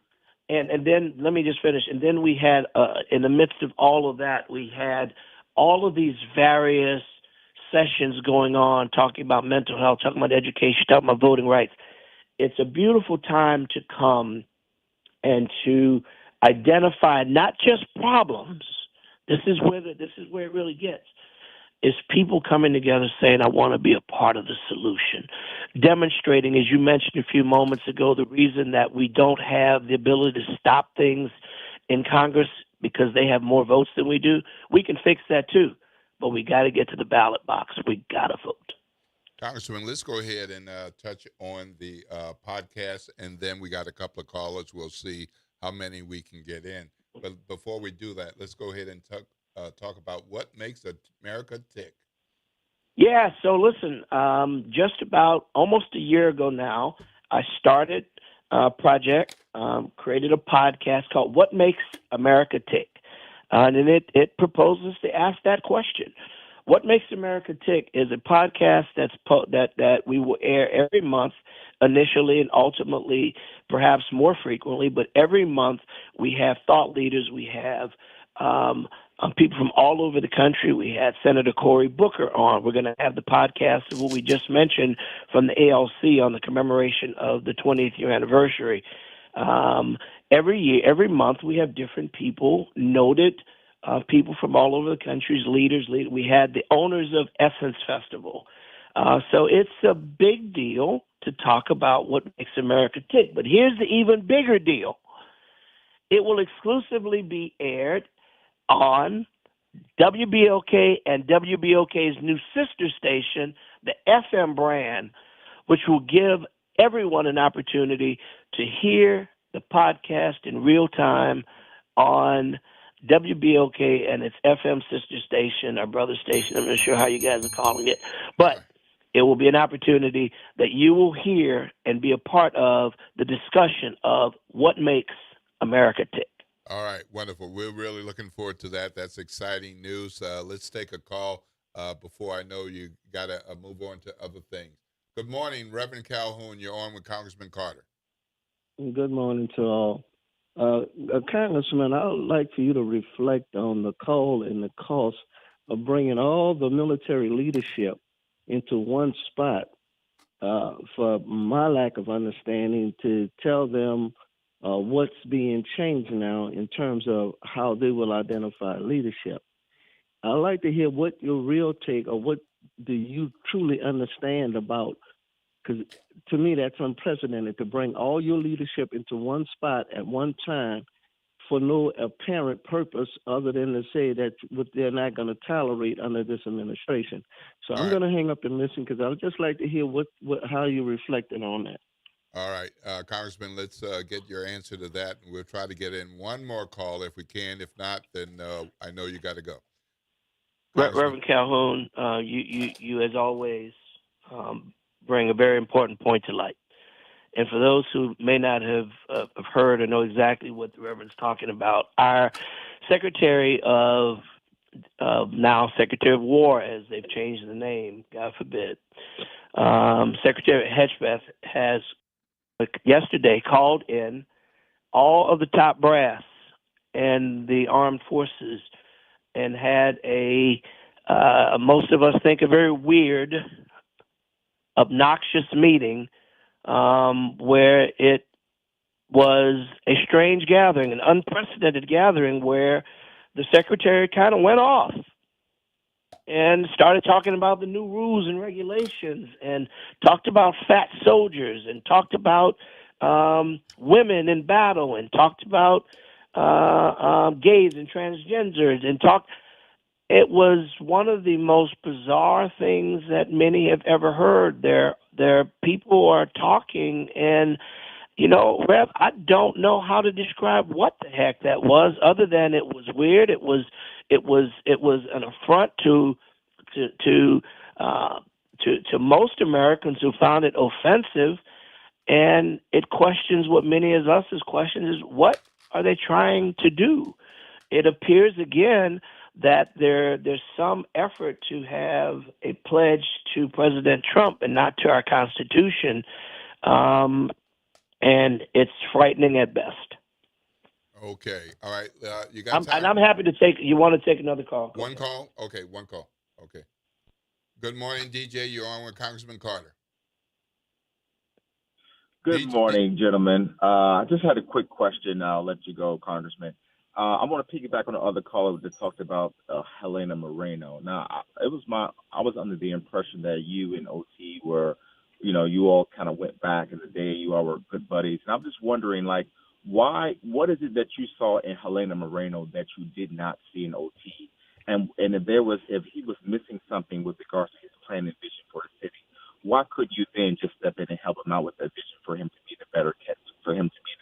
And then let me just finish. And then we had, in the midst of all of that, we had all of these various sessions going on, talking about mental health, talking about education, talking about voting rights. It's a beautiful time to come and to identify not just problems. This is where it really gets. Is people coming together saying, I want to be a part of the solution. Demonstrating, as you mentioned a few moments ago, the reason that we don't have the ability to stop things in Congress because they have more votes than we do. We can fix that too, but we got to get to the ballot box. We got to vote. Congressman, let's go ahead and touch on the podcast, and then we got a couple of callers. We'll see how many we can get in. But before we do that, let's go ahead and talk about what makes America tick. Yeah, so listen, just about almost a year ago now, I started a project, created a podcast called What Makes America Tick? And it proposes to ask that question. What Makes America Tick is a podcast that we will air every month initially and ultimately perhaps more frequently, but every month we have thought leaders, we have people from all over the country. We had Senator Cory Booker on. We're going to have the podcast of what we just mentioned from the ALC on the commemoration of the 20th year anniversary. every year, every month, we have different people, noted people from all over the country's leaders. We had the owners of Essence Festival. So it's a big deal to talk about what makes America tick. But here's the even bigger deal. It will exclusively be aired on WBOK and WBOK's new sister station, the FM brand, which will give everyone an opportunity to hear the podcast in real time on WBOK and its FM sister station, our brother station. I'm not sure how you guys are calling it, but it will be an opportunity that you will hear and be a part of the discussion of what makes America tick. All right, wonderful. We're really looking forward to that. That's exciting news. Let's take a call before I know you got to move on to other things. Good morning, Reverend Calhoun. You're on with Congressman Carter. Good morning to all. Congressman, I would like for you to reflect on the call and the cost of bringing all the military leadership into one spot. For my lack of understanding, to tell them what's being changed now in terms of how they will identify leadership. I'd like to hear what your real take, or what do you truly understand about, because to me that's unprecedented, to bring all your leadership into one spot at one time for no apparent purpose other than to say that what they're not going to tolerate under this administration. So I'm going to hang up and listen, because I would just like to hear how you reflected on that. All right, Congressman, let's get your answer to that, and we'll try to get in one more call if we can. If not, then I know you got to go. Reverend Calhoun, you as always bring a very important point to light. And for those who may not have heard or know exactly what the Reverend's talking about, our Secretary of now Secretary of War, as they've changed the name, God forbid, Secretary Hedgepeth has yesterday called in all of the top brass and the armed forces and had most of us think, a very weird, obnoxious meeting where it was a strange gathering, an unprecedented gathering, where the secretary kind of went off and started talking about the new rules and regulations, and talked about fat soldiers, and talked about women in battle, and talked about gays and transgenders, and it was one of the most bizarre things that many have ever heard. There people are talking, and Rev, I don't know how to describe what the heck that was, other than it was weird. It was an affront to most Americans who found it offensive, and it questions what many of us has questioned: is what are they trying to do? It appears again that there's some effort to have a pledge to President Trump and not to our Constitution, and it's frightening at best. Okay, all right. You got time? And I'm happy to take. You want to take another call? One call? Okay, one call. Okay. Good morning, DJ. You're on with Congressman Carter. Good morning, gentlemen. I just had a quick question. I'll let you go, Congressman. I want to piggyback on the other caller that talked about Helena Moreno. Now, I was under the impression that you and OT were, you all kind of went back in the day. You all were good buddies. And I'm just wondering, what is it that you saw in Helena Moreno that you did not see in OT? And if he was missing something with regards to his plan and vision for the city, why could you then just step in and help him out with that vision for him to be the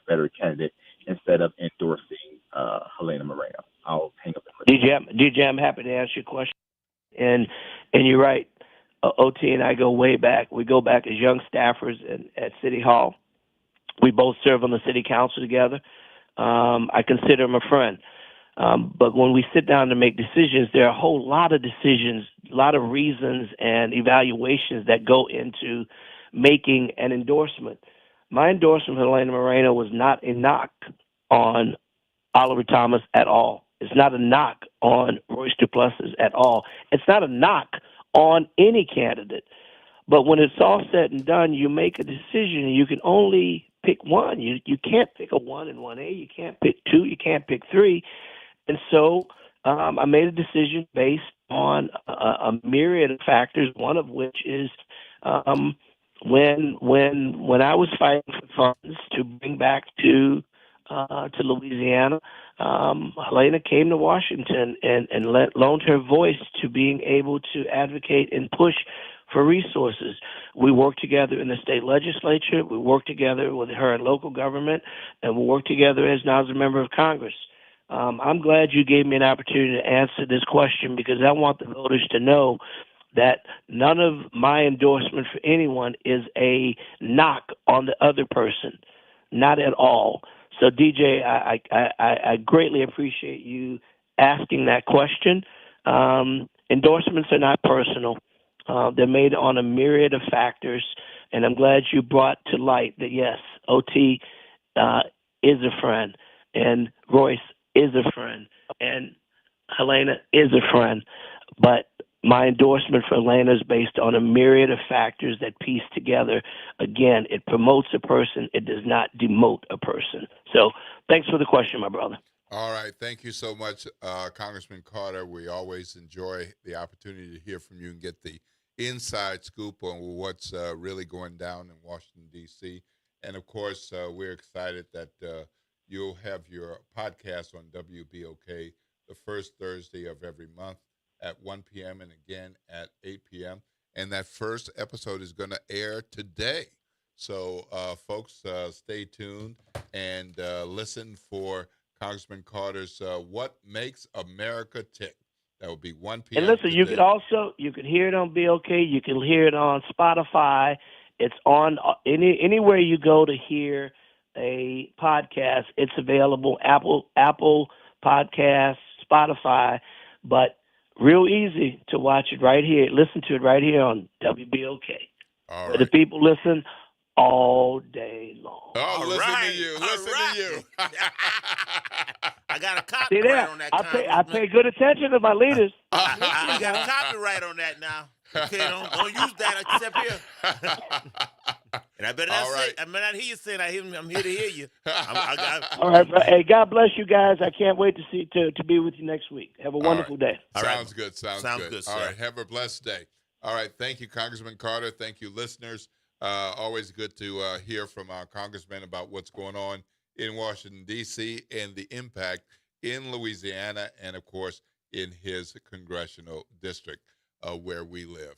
better candidate instead of endorsing Helena Moreno? I'll hang up and listen. DJ, I'm happy to answer your question. And you're right. OT and I go way back. We go back as young staffers at City Hall. We both serve on the city council together. I consider him a friend. But when we sit down to make decisions, there are a whole lot of decisions, a lot of reasons and evaluations that go into making an endorsement. My endorsement of Helena Moreno was not a knock on Oliver Thomas at all. It's not a knock on Royce Duplessis at all. It's not a knock on any candidate. But when it's all said and done, you make a decision, and you can only pick one. You can't pick a 1 and 1A. You can't pick 2. You can't pick 3. And so I made a decision based on a myriad of factors, one of which is when I was fighting for funds to bring back to Louisiana, Helena came to Washington and loaned her voice to being able to advocate and push for resources. We worked together in the state legislature. We worked together with her in local government, and we worked together as now as a member of Congress. I'm glad you gave me an opportunity to answer this question, because I want the voters to know that none of my endorsement for anyone is a knock on the other person, not at all. So, DJ, I greatly appreciate you asking that question. Endorsements are not personal. They're made on a myriad of factors, and I'm glad you brought to light that, yes, OT is a friend, and Royce is a friend, and Helena is a friend. But my endorsement for Helena is based on a myriad of factors that piece together. Again, it promotes a person. It does not demote a person. So thanks for the question, my brother. All right. Thank you so much, Congressman Carter. We always enjoy the opportunity to hear from you and get the inside scoop on what's really going down in Washington, D.C. And, of course, we're excited that you'll have your podcast on WBOK the first Thursday of every month at 1 p.m. and again at 8 p.m. And that first episode is going to air today. So, folks, stay tuned and listen for Congressman Carter's What Makes America Tick. That will be 1 p.m. And listen, today. you can hear it on BOK. You can hear it on Spotify. It's on anywhere you go to hear a podcast. It's available, Apple Podcasts, Spotify, but real easy to watch it right here. Listen to it right here on WBOK. All right. The people listen all day long. Oh, listen to you. Listen to you. I got a copyright on that. I pay good attention to my leaders. I got a copyright on that now. Okay, don't use that except here. And I better not hear you saying I'm here to hear you. All right, hey, God bless you guys. I can't wait to be with you next week. Have a wonderful day. Sounds good. Sounds good. Sir. All right, have a blessed day. All right, thank you, Congressman Carter. Thank you, listeners. Always good to hear from our congressman about what's going on in Washington, D.C. and the impact in Louisiana and, of course, in his congressional district where we live.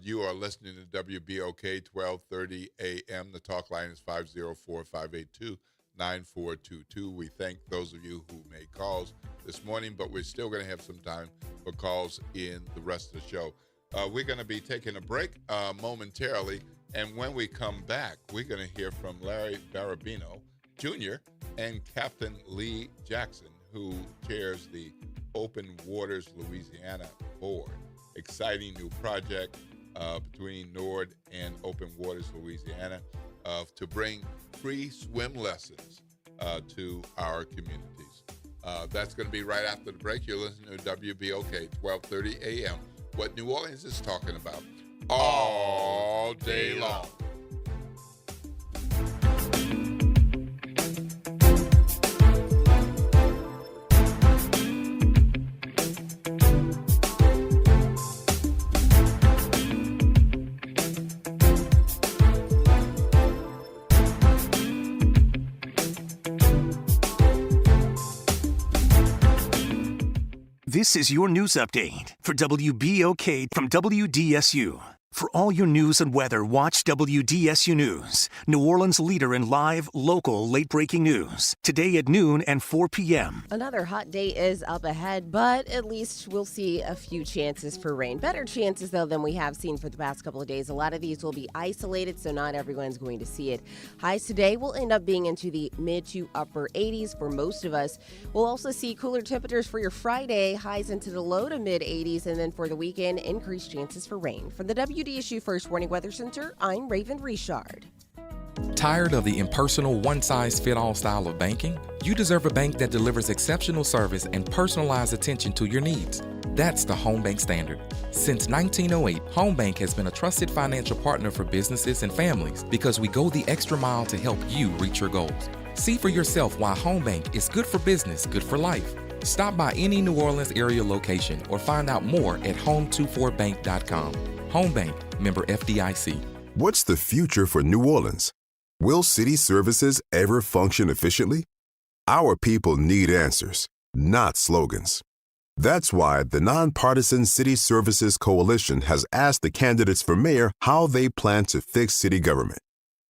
You are listening to WBOK 1230 AM. The talk line is 504-582-9422. We thank those of you who made calls this morning, but we're still going to have some time for calls in the rest of the show. We're going to be taking a break momentarily, and when we come back, we're going to hear from Larry Barabino, Jr., and Captain Lee Jackson, who chairs the Open Waters Louisiana Board. Exciting new project between NORD and Open Waters Louisiana to bring free swim lessons to our communities. That's going to be right after the break. You're listening to WBOK 1230 AM. What New Orleans is talking about all day long. This is your news update for WBOK from WDSU. For all your news and weather, watch WDSU News, New Orleans' leader in live, local, late-breaking news. Today at noon and 4 p.m. Another hot day is up ahead, but at least we'll see a few chances for rain. Better chances, though, than we have seen for the past couple of days. A lot of these will be isolated, so not everyone's going to see it. Highs today will end up being into the mid to upper 80s for most of us. We'll also see cooler temperatures for your Friday, highs into the low to mid 80s, and then for the weekend, increased chances for rain. For the WDSU First Warning Weather Center, I'm Raven Richard. Tired of the impersonal, one-size-fit-all style of banking? You deserve a bank that delivers exceptional service and personalized attention to your needs. That's the Home Bank Standard. Since 1908, Home Bank has been a trusted financial partner for businesses and families because we go the extra mile to help you reach your goals. See for yourself why Home Bank is good for business, good for life. Stop by any New Orleans area location or find out more at home24bank.com. Home Bank, member FDIC. What's the future for New Orleans? Will city services ever function efficiently? Our people need answers, not slogans. That's why the Nonpartisan City Services Coalition has asked the candidates for mayor how they plan to fix city government.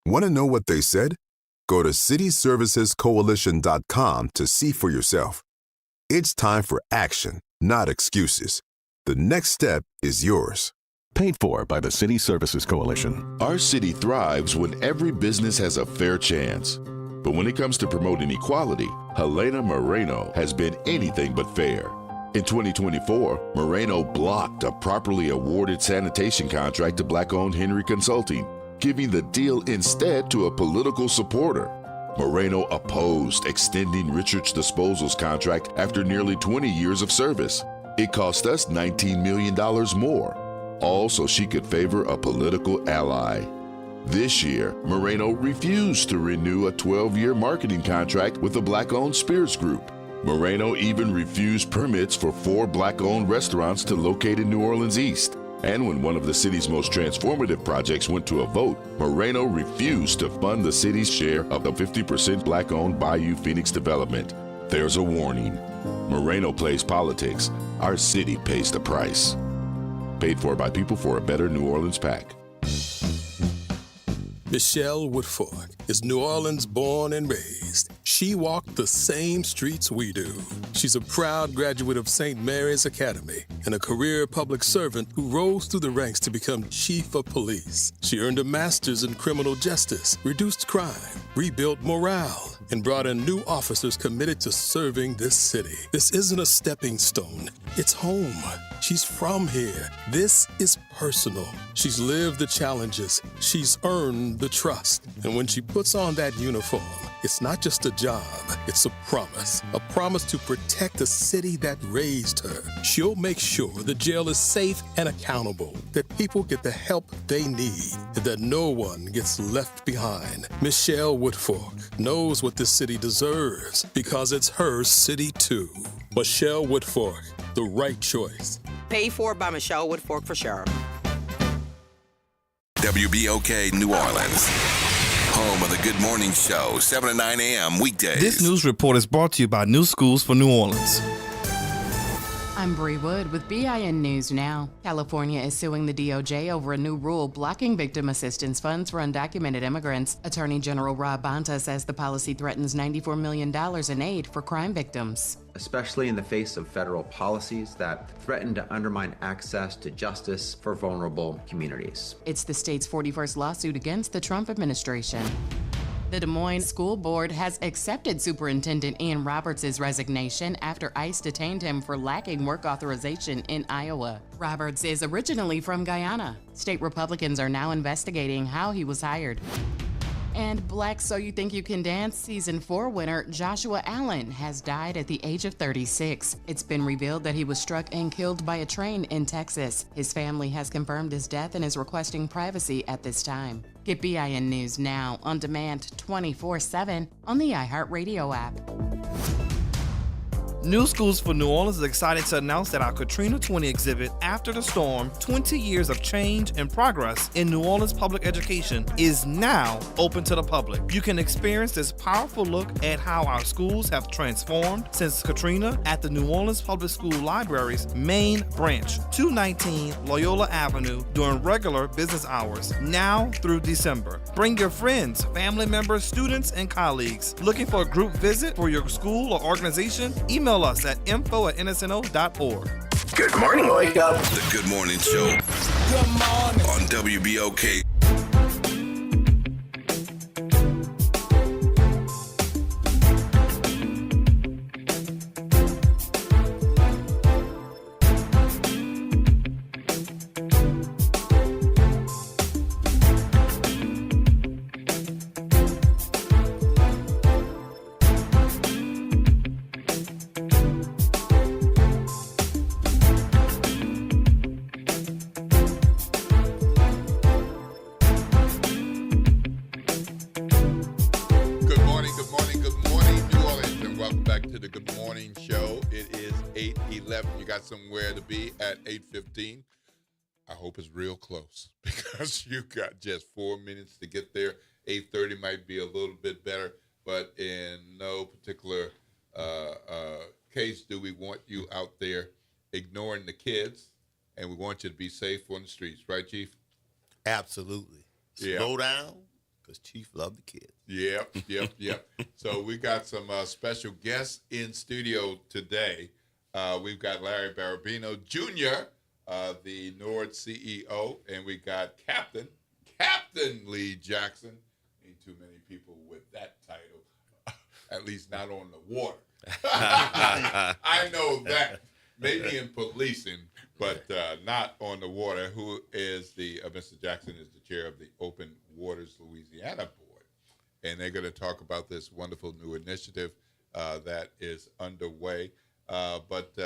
Want to know what they said? Go to cityservicescoalition.com to see for yourself. It's time for action, not excuses. The next step is yours. Paid for by the City Services Coalition. Our city thrives when every business has a fair chance. But when it comes to promoting equality, Helena Moreno has been anything but fair. In 2024, Moreno blocked a properly awarded sanitation contract to Black-owned Henry Consulting, giving the deal instead to a political supporter. Moreno opposed extending Richards Disposal's contract after nearly 20 years of service. It cost us $19 million more, all so she could favor a political ally. This year, Moreno refused to renew a 12-year marketing contract with the Black-owned Spirits Group. Moreno even refused permits for 4 Black-owned restaurants to locate in New Orleans East. And when one of the city's most transformative projects went to a vote, Moreno refused to fund the city's share of the 50% Black-owned Bayou Phoenix development. There's a warning. Moreno plays politics. Our city pays the price. Paid for by People for a Better New Orleans PAC. Michelle Woodfork is New Orleans born and raised. She walked the same streets we do. She's a proud graduate of St. Mary's Academy and a career public servant who rose through the ranks to become chief of police. She earned a master's in criminal justice, reduced crime, rebuilt morale, and brought in new officers committed to serving this city. This isn't a stepping stone. It's home. She's from here. This is personal. She's lived the challenges. She's earned the trust. And when she puts on that uniform, it's not just a job, it's a promise to protect the city that raised her. She'll make sure the jail is safe and accountable, that people get the help they need, and that no one gets left behind. Michelle Woodfork knows what this city deserves because it's her city too. Michelle Woodfork, the right choice. Paid for by Michelle Woodfork for sure. WBOK New Orleans. Home of the Good Morning Show, 7 to 9 a.m. weekdays. This news report is brought to you by New Schools for New Orleans. I'm Bree Wood with BIN News Now. California is suing the DOJ over a new rule blocking victim assistance funds for undocumented immigrants. Attorney General Rob Bonta says the policy threatens $94 million in aid for crime victims. Especially in the face of federal policies that threaten to undermine access to justice for vulnerable communities. It's the state's 41st lawsuit against the Trump administration. The Des Moines School Board has accepted Superintendent Ian Roberts' resignation after ICE detained him for lacking work authorization in Iowa. Roberts is originally from Guyana. State Republicans are now investigating how he was hired. And Black So You Think You Can Dance Season 4 winner Joshua Allen has died at the age of 36. It's been revealed that he was struck and killed by a train in Texas. His family has confirmed his death and is requesting privacy at this time. Get BIN News Now on demand 24/7 on the iHeartRadio app. New Schools for New Orleans is excited to announce that our Katrina 20 exhibit, After the Storm, 20 Years of Change and Progress in New Orleans Public Education, is now open to the public. You can experience this powerful look at how our schools have transformed since Katrina at the New Orleans Public School Library's main branch, 219 Loyola Avenue, during regular business hours, now through December. Bring your friends, family members, students, and colleagues. Looking for a group visit for your school or organization? Email us at info@nsno.org. Good morning, wake up. The Good Morning Show. Good morning. On WBOK. 11. You got somewhere to be at 8:15. I hope it's real close because you got just 4 minutes to get there. 8:30 might be a little bit better, but in no particular case do we want you out there ignoring the kids, and we want you to be safe on the streets. Right, Chief? Absolutely. Slow down, because Chief love the kids. Yep. So we got some special guests in studio today. We've got Larry Barabino Jr., the NORD CEO, and we got Captain Lee Jackson. Ain't too many people with that title, at least not on the water. I know that. Maybe in policing, but not on the water. Who is Mr. Jackson is the chair of the Open Waters Louisiana Board. And they're going to talk about this wonderful new initiative that is underway. But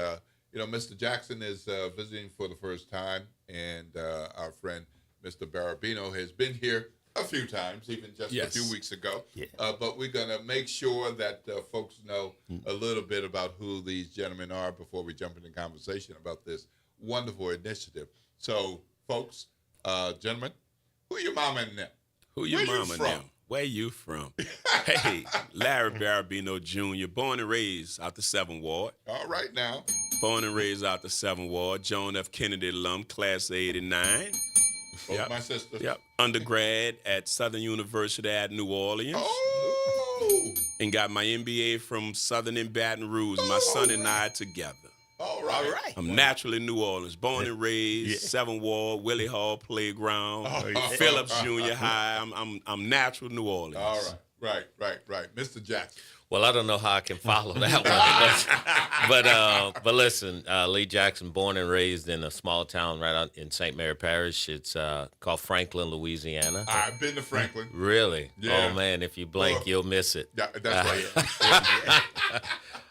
Mr. Jackson is visiting for the first time, and our friend Mr. Barabino has been here a few times, even just a few weeks ago. Yeah. But we're going to make sure that folks know a little bit about who these gentlemen are before we jump into conversation about this wonderful initiative. So, folks, gentlemen, who your mama and them? Who your mama and them? Where you from? Hey, Larry Barabino Jr., born and raised out the 7th Ward. All right now. Born and raised out the 7th Ward. John F. Kennedy alum, class of 89. Both my sisters. Yep. Undergrad at Southern University at New Orleans. Oh! And got my MBA from Southern in Baton Rouge. My son and I together. All right. I'm naturally New Orleans. Born and raised, 7th Ward, Willie Hall Playground, Phillips Junior High. I'm natural New Orleans. All right. Right. Mr. Jackson. Well, I don't know how I can follow that one, but listen, Lee Jackson, born and raised in a small town right out in St. Mary Parish. It's called Franklin, Louisiana. I've been to Franklin. Really? Yeah. Oh man, if you blink, you'll miss it. Yeah, that's right.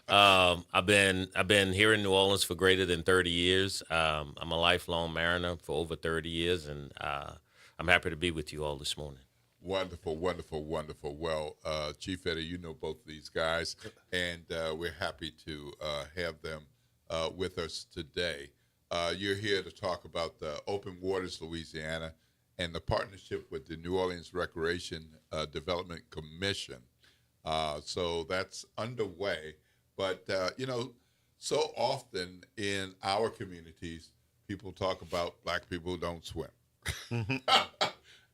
I've been here in New Orleans for greater than 30 years. I'm a lifelong Mariner for over 30 years, and I'm happy to be with you all this morning. Wonderful. Well, Chief Eddie, you know both of these guys, and we're happy to have them with us today. You're here to talk about the Open Waters Louisiana and the partnership with the New Orleans Recreation Development Commission. So that's underway. But, so often in our communities, people talk about black people who don't swim.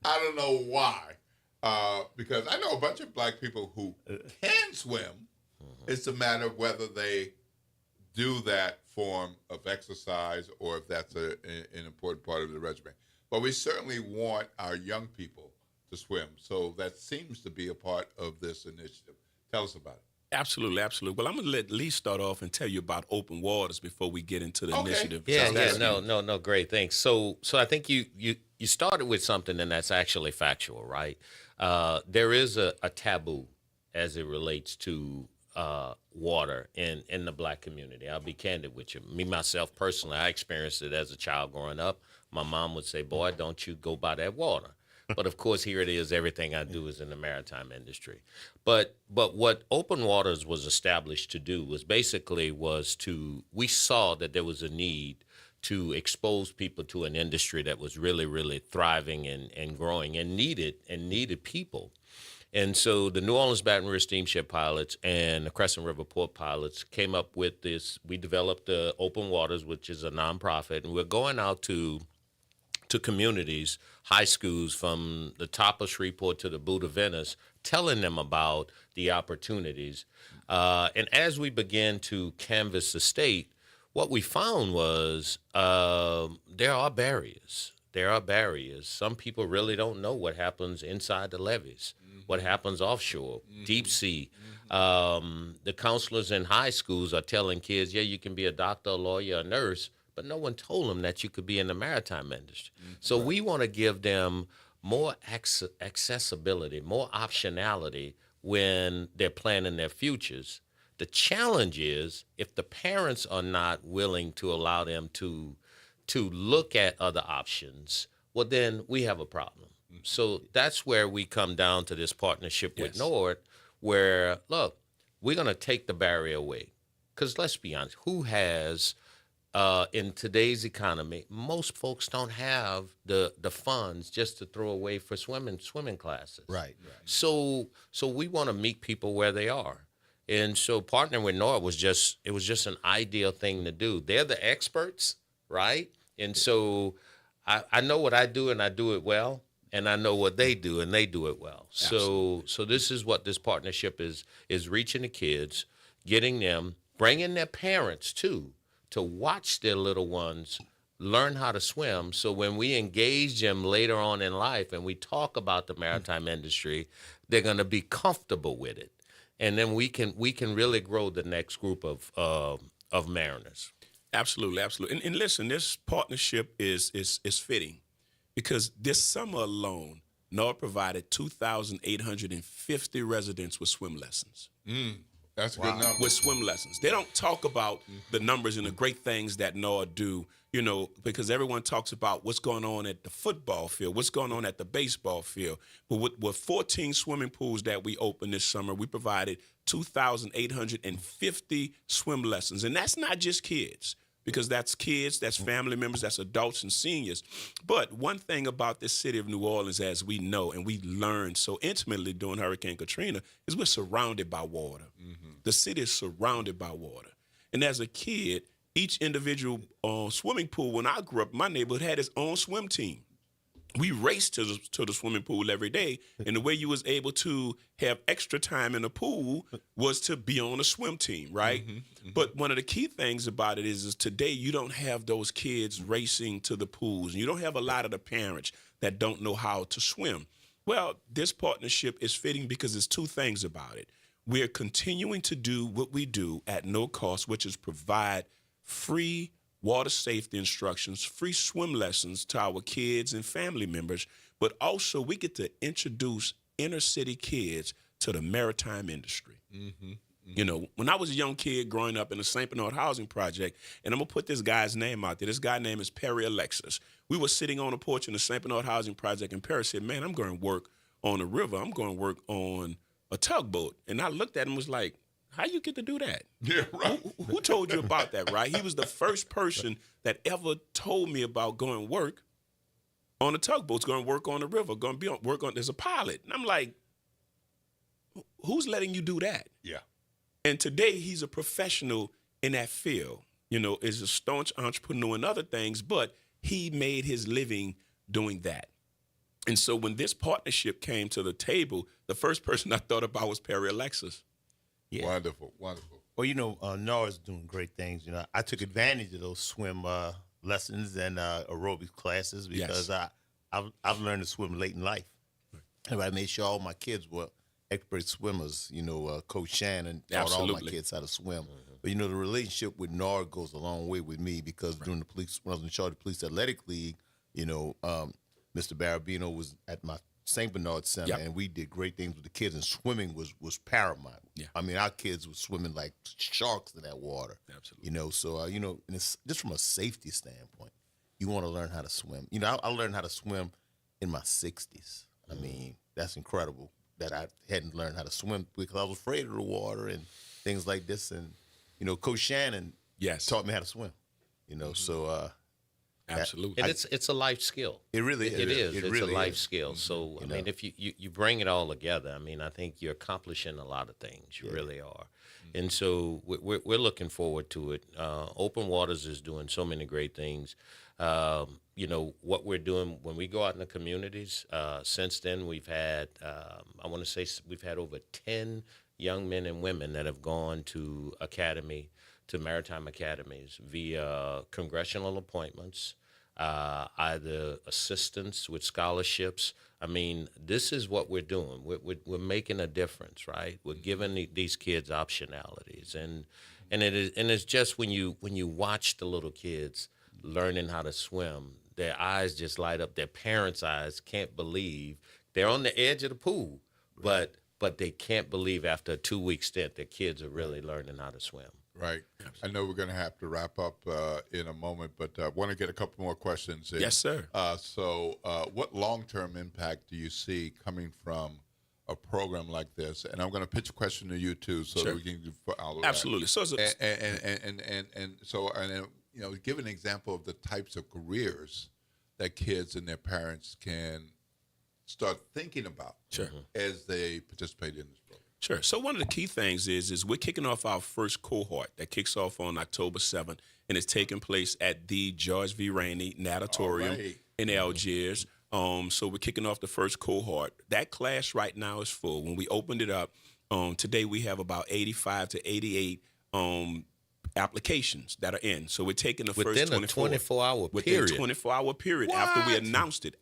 I don't know why, because I know a bunch of black people who can swim. It's a matter of whether they do that form of exercise or if that's an important part of the regimen. But we certainly want our young people to swim, so that seems to be a part of this initiative. Tell us about it. Absolutely. Well, I'm going to let Lee start off and tell you about Open Waters before we get into the initiative. No, great, thanks. So I think you started with something, and that's actually factual, right? There is a taboo as it relates to water in the black community. I'll be candid with you. Me, myself, personally, I experienced it as a child growing up. My mom would say, boy, don't you go by that water. But, of course, here it is. Everything I do is in the maritime industry. But what Open Waters was established to do was we saw that there was a need to expose people to an industry that was really, really thriving and growing and needed people. And so the New Orleans Baton Rouge Steamship Pilots and the Crescent River Port Pilots came up with this. We developed the Open Waters, which is a nonprofit, and we're going out to communities, high schools from the top of Shreveport to the boot of Venice, telling them about the opportunities. And as we began to canvass the state, what we found was there are barriers. Some people really don't know what happens inside the levees, what happens offshore, deep sea. The counselors in high schools are telling kids, you can be a doctor, a lawyer, a nurse, but no one told them that you could be in the maritime industry. So we want to give them more accessibility, more optionality when they're planning their futures. The challenge is if the parents are not willing to allow them to look at other options, well, then we have a problem. So that's where we come down to this partnership with NORD, where, look, we're going to take the barrier away. Because let's be honest, who has in today's economy, most folks don't have the funds just to throw away for swimming classes. Right. So we want to meet people where they are. And so partnering with NORD was just an ideal thing to do. They're the experts, right? And so I know what I do, and I do it well, and I know what they do, and they do it well. So this is what this partnership is reaching the kids, getting them, bringing their parents too, to watch their little ones learn how to swim. So when we engage them later on in life and we talk about the maritime industry, they're going to be comfortable with it. And then we can really grow the next group of mariners. Absolutely. And listen, this partnership is fitting because this summer alone, NORD provided 2,850 residents with swim lessons. That's a good number. With swim lessons. They don't talk about the numbers and the great things that NORD do, because everyone talks about what's going on at the football field, what's going on at the baseball field. But with 14 swimming pools that we opened this summer, we provided 2,850 swim lessons. And that's not just kids, because that's kids, that's family members, that's adults and seniors. But one thing about this city of New Orleans, as we know, and we learned so intimately during Hurricane Katrina, is we're surrounded by water. The city is surrounded by water. And as a kid, each individual swimming pool, when I grew up, my neighborhood had its own swim team. We raced to the swimming pool every day, and the way you was able to have extra time in the pool was to be on a swim team, right? But one of the key things about it is today you don't have those kids racing to the pools. You don't have a lot of the parents that don't know how to swim. Well, this partnership is fitting because there's two things about it. We're continuing to do what we do at no cost, which is provide free water safety instructions, free swim lessons to our kids and family members, but also we get to introduce inner city kids to the maritime industry. When I was a young kid growing up in the St. Bernard Housing Project, and I'm going to put this guy's name out there. This guy's name is Perry Alexis. We were sitting on a porch in the St. Bernard Housing Project, and Perry said, man, I'm going to work on a river. I'm going to work on a tugboat. And I looked at him and was like, how you get to do that? Yeah, right. Who told you about that, right? He was the first person that ever told me about going work on a tugboat, going to work on the river, going to work on as a pilot. And I'm like, who's letting you do that? Yeah. And today he's a professional in that field, is a staunch entrepreneur and other things, but he made his living doing that. And so when this partnership came to the table, the first person I thought about was Perry Alexis. Yeah. Wonderful. Well, NORD's doing great things. I took advantage of those swim lessons and aerobics classes because I've learned to swim late in life. And I made sure all my kids were expert swimmers. Coach Shannon taught all my kids how to swim. But the relationship with NORD goes a long way with me because during when I was in charge of the Police Athletic League, Mr. Barabino was at my St. Bernard Center, and we did great things with the kids, and swimming was paramount. Yeah. I mean, our kids were swimming like sharks in that water. Absolutely. So, and it's just from a safety standpoint, you want to learn how to swim. I learned how to swim in my 60s. I mean, that's incredible that I hadn't learned how to swim because I was afraid of the water and things like this. And, Coach Shannon taught me how to swim, so... Absolutely. And it's a life skill. It really is. It is. It's really a life is. skill. So, I mean, if you bring it all together, I mean, I think you're accomplishing a lot of things. You really are. And so we're looking forward to it. Open Waters is doing so many great things. What we're doing when we go out in the communities, since then we've had, I want to say we've had over 10 young men and women that have gone to maritime academies via congressional appointments, either assistance with scholarships. I mean, this is what we're doing. We're making a difference, right? We're giving these kids optionalities, and it's just when you watch the little kids learning how to swim, their eyes just light up. Their parents' eyes can't believe they're on the edge of the pool, but they can't believe after a 2-week stint their kids are really learning how to swim. Right. I know we're going to have to wrap up in a moment, but I want to get a couple more questions in. Yes, sir. So what long-term impact do you see coming from a program like this? And I'm going to pitch a question to you, too, so that we can follow Absolutely. that. So give an example of the types of careers that kids and their parents can start thinking about as they participate in this program. Sure. So one of the key things is we're kicking off our first cohort that kicks off on October 7th, and it's taking place at the George V. Rainey Natatorium in Algiers. So we're kicking off the first cohort. That class right now is full. When we opened it up, today we have about 85 to 88 applications that are in. So we're taking the first 24-hour within period. a 24-hour period after we announced it.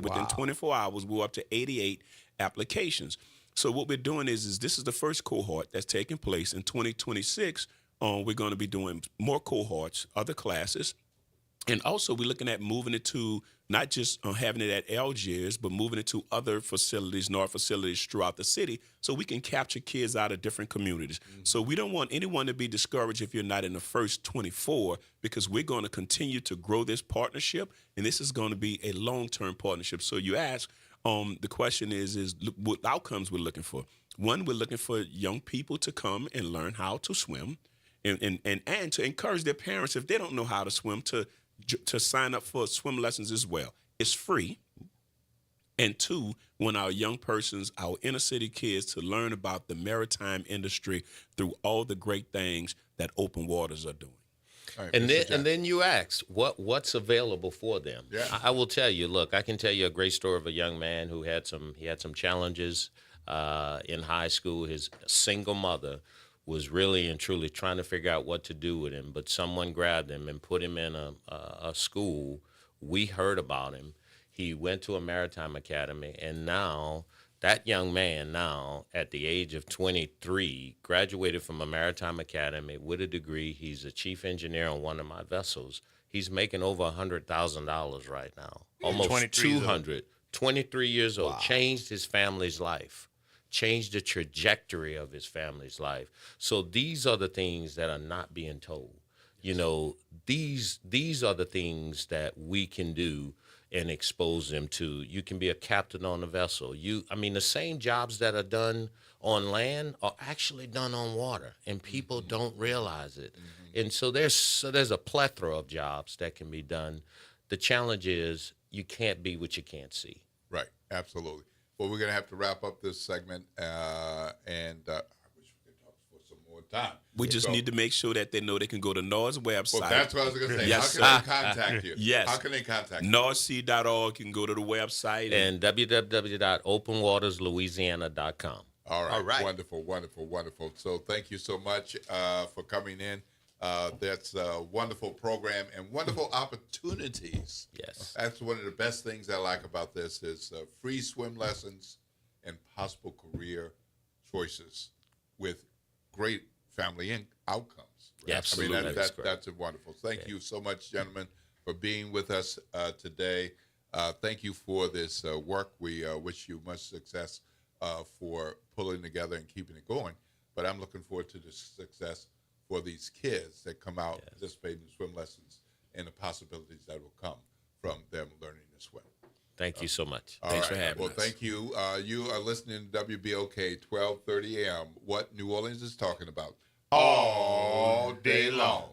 Within 24 hours, we're up to 88 applications. So what we're doing is this is the first cohort that's taking place. In 2026, we're going to be doing more cohorts, other classes. And also we're looking at moving it to not just having it at Algiers, but moving it to other facilities, NORD facilities throughout the city, so we can capture kids out of different communities. So we don't want anyone to be discouraged if you're not in the first 24, because we're going to continue to grow this partnership, and this is going to be a long-term partnership. So you ask, the question is what outcomes we're looking for. One, we're looking for young people to come and learn how to swim, and to encourage their parents, if they don't know how to swim, to sign up for swim lessons as well. It's free. And two, when our young persons, our inner city kids, to learn about the maritime industry through all the great things that Open Waters are doing. Right, and then you ask what's available for them. Yeah. I will tell you. Look, I can tell you a great story of a young man who had some challenges in high school. His single mother was really and truly trying to figure out what to do with him, but someone grabbed him and put him in a school. We heard about him. He went to a maritime academy, and now that young man, at the age of 23, graduated from a maritime academy with a degree. He's a chief engineer on one of my vessels. He's making over $100,000 right now, almost 200. 23 years old, changed his family's life. Changed the trajectory of his family's life. So these are the things that are not being told. These are the things that we can do and expose them to. You can be a captain on a vessel. The same jobs that are done on land are actually done on water, and people don't realize it. And so there's a plethora of jobs that can be done. The challenge is you can't be what you can't see. Right, absolutely. Well, we're going to have to wrap up this segment, and I wish we could talk for some more time. We just need to make sure that they know they can go to NORD's website. Well, that's what I was going to say. Yes, how can they contact you? Yes. How can they contact you? NORDC.org. You can go to the website. And www.openwaterslouisiana.com. All right. Wonderful. So thank you so much for coming in. That's a wonderful program and wonderful opportunities. Yes. That's one of the best things I like about this is free swim lessons and possible career choices with great family outcomes. Yeah, absolutely. That's wonderful. Thank you so much, gentlemen, for being with us today. Thank you for this work. We wish you much success for pulling together and keeping it going. But I'm looking forward to the success for these kids that come out participating in swim lessons and the possibilities that will come from them learning to swim. Thank you so much. Thanks for having us. Well, thank you. You are listening to WBOK 1230 AM, what New Orleans is talking about all day long.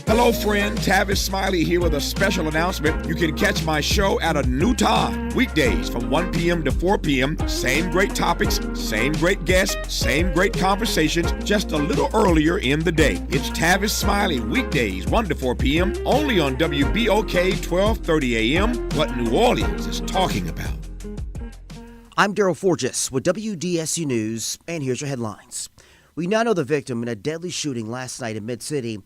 Hello, friend. Tavis Smiley here with a special announcement. You can catch my show at a new time, weekdays from 1 p.m. to 4 p.m. Same great topics, same great guests, same great conversations, just a little earlier in the day. It's Tavis Smiley, weekdays 1 to 4 p.m. only on WBOK 1230 AM, what New Orleans is talking about. I'm Daryl Forges with WDSU News, and here's your headlines. We now know the victim in a deadly shooting last night in Mid-City,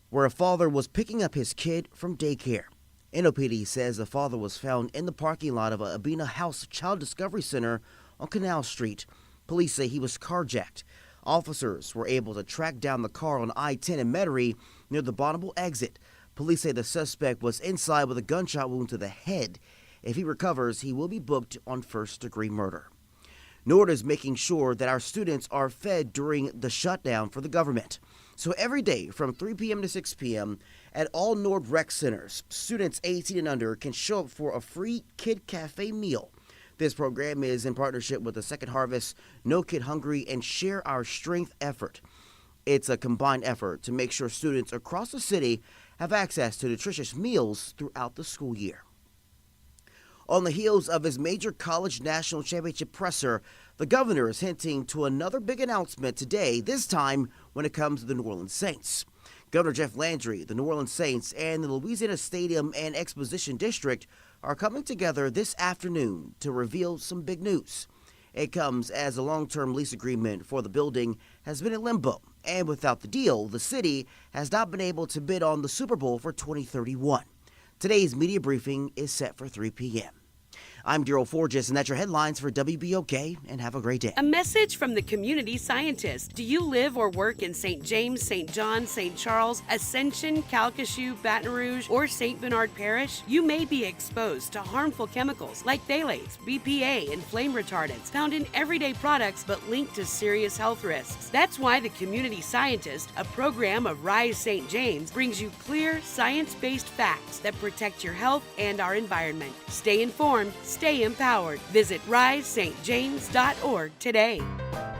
where a father was picking up his kid from daycare. NOPD says the father was found in the parking lot of a Abena House Child Discovery Center on Canal Street. Police say he was carjacked. Officers were able to track down the car on I-10 in Metairie near the Bonneville exit. Police say the suspect was inside with a gunshot wound to the head. If he recovers, he will be booked on first-degree murder. NORD is making sure that our students are fed during the shutdown for the government. So every day from 3 p.m. to 6 p.m. at all NORD rec centers, students 18 and under can show up for a free Kid Cafe meal. This program is in partnership with the Second Harvest, No Kid Hungry, and Share Our Strength effort. It's a combined effort to make sure students across the city have access to nutritious meals throughout the school year. On the heels of his major college national championship presser, the governor is hinting to another big announcement today, this time when it comes to the New Orleans Saints. Governor Jeff Landry, the New Orleans Saints, and the Louisiana Stadium and Exposition District are coming together this afternoon to reveal some big news. It comes as a long-term lease agreement for the building has been in limbo, and without the deal, the city has not been able to bid on the Super Bowl for 2031. Today's media briefing is set for 3 p.m. I'm Daryl Forges, and that's your headlines for WBOK, and have a great day. A message from the community scientist. Do you live or work in St. James, St. John, St. Charles, Ascension, Calcasieu, Baton Rouge, or St. Bernard Parish? You may be exposed to harmful chemicals like phthalates, BPA, and flame retardants found in everyday products but linked to serious health risks. That's why the Community Scientist, a program of Rise St. James, brings you clear, science-based facts that protect your health and our environment. Stay informed. Stay empowered. Visit risestjames.org today.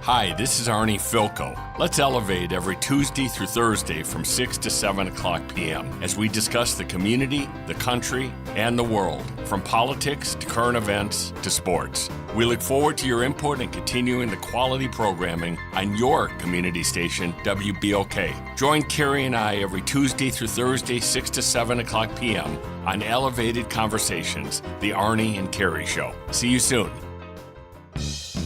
Hi, this is Arnie Filko. Let's elevate every Tuesday through Thursday from 6 to 7 o'clock p.m. as we discuss the community, the country, and the world, from politics to current events to sports. We look forward to your input and continuing the quality programming on your community station, WBOK. Join Carrie and I every Tuesday through Thursday, 6 to 7 o'clock p.m. on Elevated Conversations, the Arnie and Carrie Show. See you soon.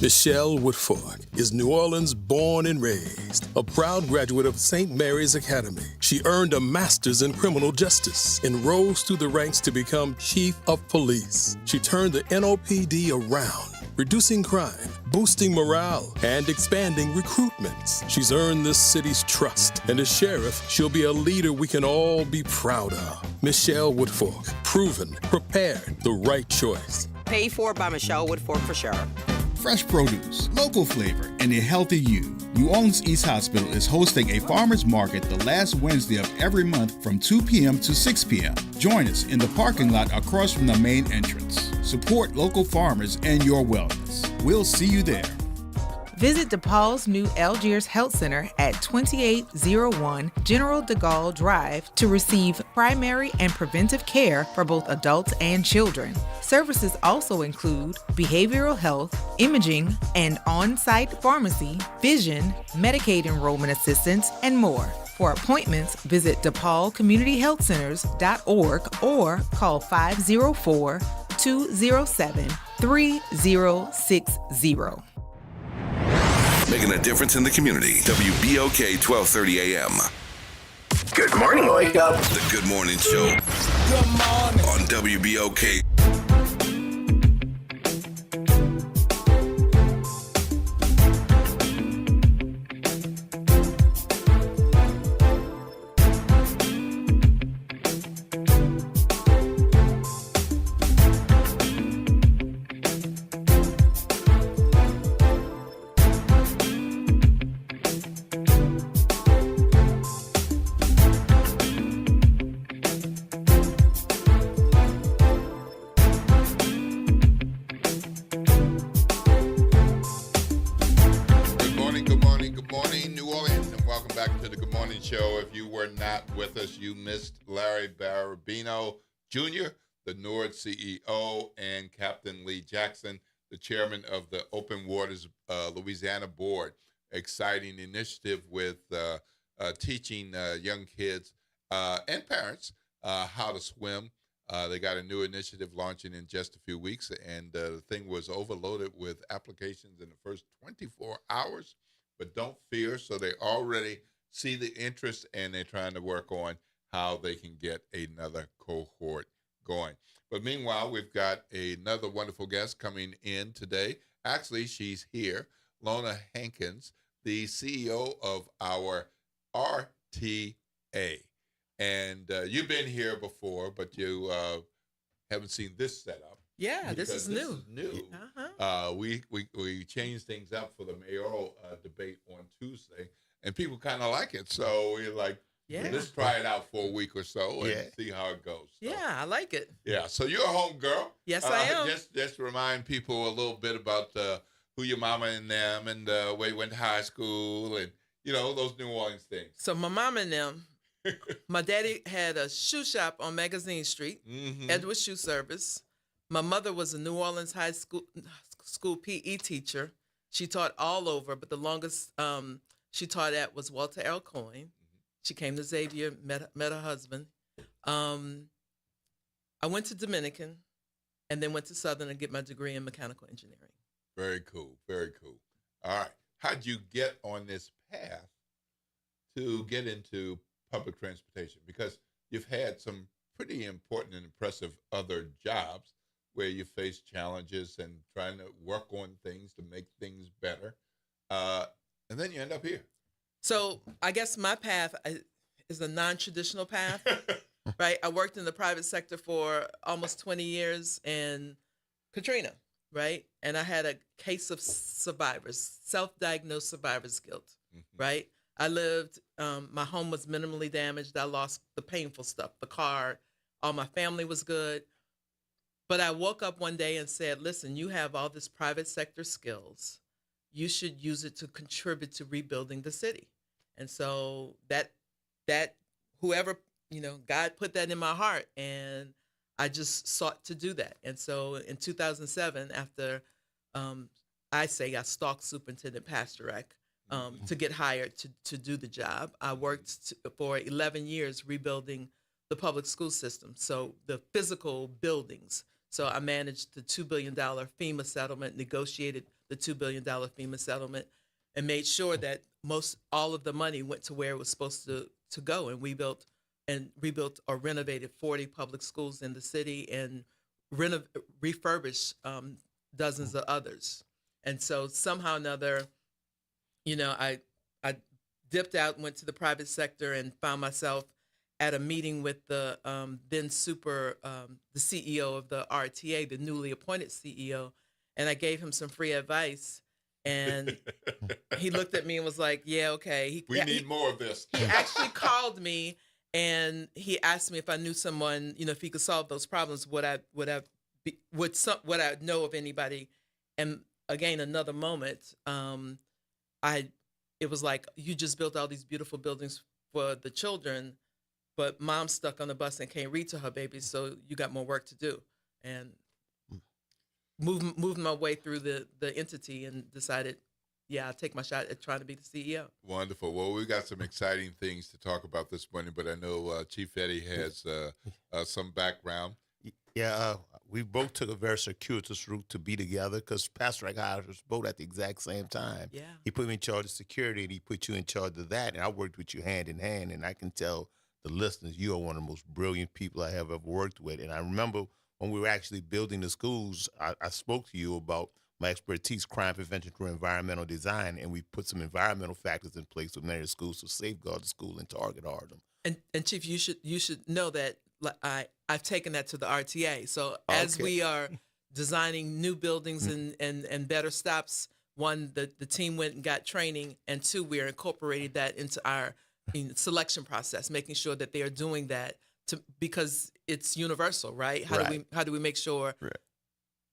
Michelle Woodfork is New Orleans born and raised, a proud graduate of St. Mary's Academy. She earned a master's in criminal justice and rose through the ranks to become chief of police. She turned the NOPD around, reducing crime, boosting morale, and expanding recruitments. She's earned this city's trust, and as sheriff, she'll be a leader we can all be proud of. Michelle Woodfork, proven, prepared, the right choice. Paid for by Michelle Woodfork for Sheriff. Fresh produce, local flavor, and a healthy you. New Orleans East Hospital is hosting a farmers market the last Wednesday of every month from 2 p.m. to 6 p.m. Join us in the parking lot across from the main entrance. Support local farmers and your wellness. We'll see you there. Visit DePaul's new Algiers Health Center at 2801 General de Gaulle Drive to receive primary and preventive care for both adults and children. Services also include behavioral health, imaging, and on-site pharmacy, vision, Medicaid enrollment assistance, and more. For appointments, visit DePaulCommunityHealthCenters.org or call 504-207-3060. Making a difference in the community. WBOK 1230 AM. Good morning, wake up. The Good Morning Show. Good morning. On WBOK. You missed Larry Barabino Jr., the NORD CEO, and Captain Lee Jackson, the chairman of the Open Waters Louisiana Board. Exciting initiative with teaching young kids and parents how to swim. They got a new initiative launching in just a few weeks, and the thing was overloaded with applications in the first 24 hours. But don't fear, so they already see the interest, and they're trying to work on how they can get another cohort going. But meanwhile, we've got another wonderful guest coming in today. Actually, she's here, Lona Hankins, the CEO of our RTA. And you've been here before, but you haven't seen this setup. Yeah, this is new. Uh-huh. We changed things up for the mayoral debate on Tuesday, and people kind of like it. So we're like, let's try it out for a week or so and see how it goes. So, yeah, I like it. Yeah, so you're a home girl. Yes, I am. Just remind people a little bit about who your mama and them and where you went to high school and, those New Orleans things. So my mama and them, my daddy had a shoe shop on Magazine Street, Edward Shoe Service. My mother was a New Orleans high school PE teacher. She taught all over, but the longest she taught at was Walter L. Coyne. She came to Xavier, met her husband. I went to Dominican and then went to Southern to get my degree in mechanical engineering. Very cool, very cool. All right. How'd you get on this path to get into public transportation? Because you've had some pretty important and impressive other jobs where you face challenges and trying to work on things to make things better. And then you end up here. So I guess my path is a non-traditional path, right? I worked in the private sector for almost 20 years and Katrina, right? And I had a case of survivors, self-diagnosed survivor's guilt, right? I lived, my home was minimally damaged. I lost the painful stuff, the car, all my family was good. But I woke up one day and said, listen, you have all this private sector skills. You should use it to contribute to rebuilding the city. And so that whoever, God put that in my heart, and I just sought to do that. And so in 2007, after I stalked Superintendent Pasternak to get hired to do the job, I worked for 11 years rebuilding the public school system, so the physical buildings. So I managed the $2 billion FEMA settlement, negotiated the $2 billion FEMA settlement, and made sure that all of the money went to where it was supposed to go. And we built and rebuilt or renovated 40 public schools in the city and refurbished dozens of others. And so somehow or another, I dipped out, went to the private sector, and found myself at a meeting with the then the CEO of the RTA, the newly appointed CEO, and I gave him some free advice. And he looked at me and was like, yeah, okay. We need more of this. He actually called me and he asked me if I knew someone, if he could solve those problems, would I know of anybody? And again, another moment, it was like, you just built all these beautiful buildings for the children, but mom's stuck on the bus and can't read to her baby, so you got more work to do. And moved my way through the entity and decided, I'll take my shot at trying to be the CEO. Wonderful. Well, we've got some exciting things to talk about this morning, but I know Chief Eddie has some background. Yeah, we both took a very circuitous route to be together because Pasternak hired us both at the exact same time. Yeah. He put me in charge of security, and he put you in charge of that, and I worked with you hand in hand, and I can tell the listeners, you are one of the most brilliant people I have ever worked with. And I remember when we were actually building the schools, I spoke to you about my expertise, crime prevention through environmental design, and we put some environmental factors in place with many of the schools to safeguard the school and target harm. And Chief, you should know that I've taken that to the RTA. So as we are designing new buildings and better stops, one, the team went and got training, and two, we are incorporating that into our selection process, making sure that they are doing that because it's universal, right? How do we make sure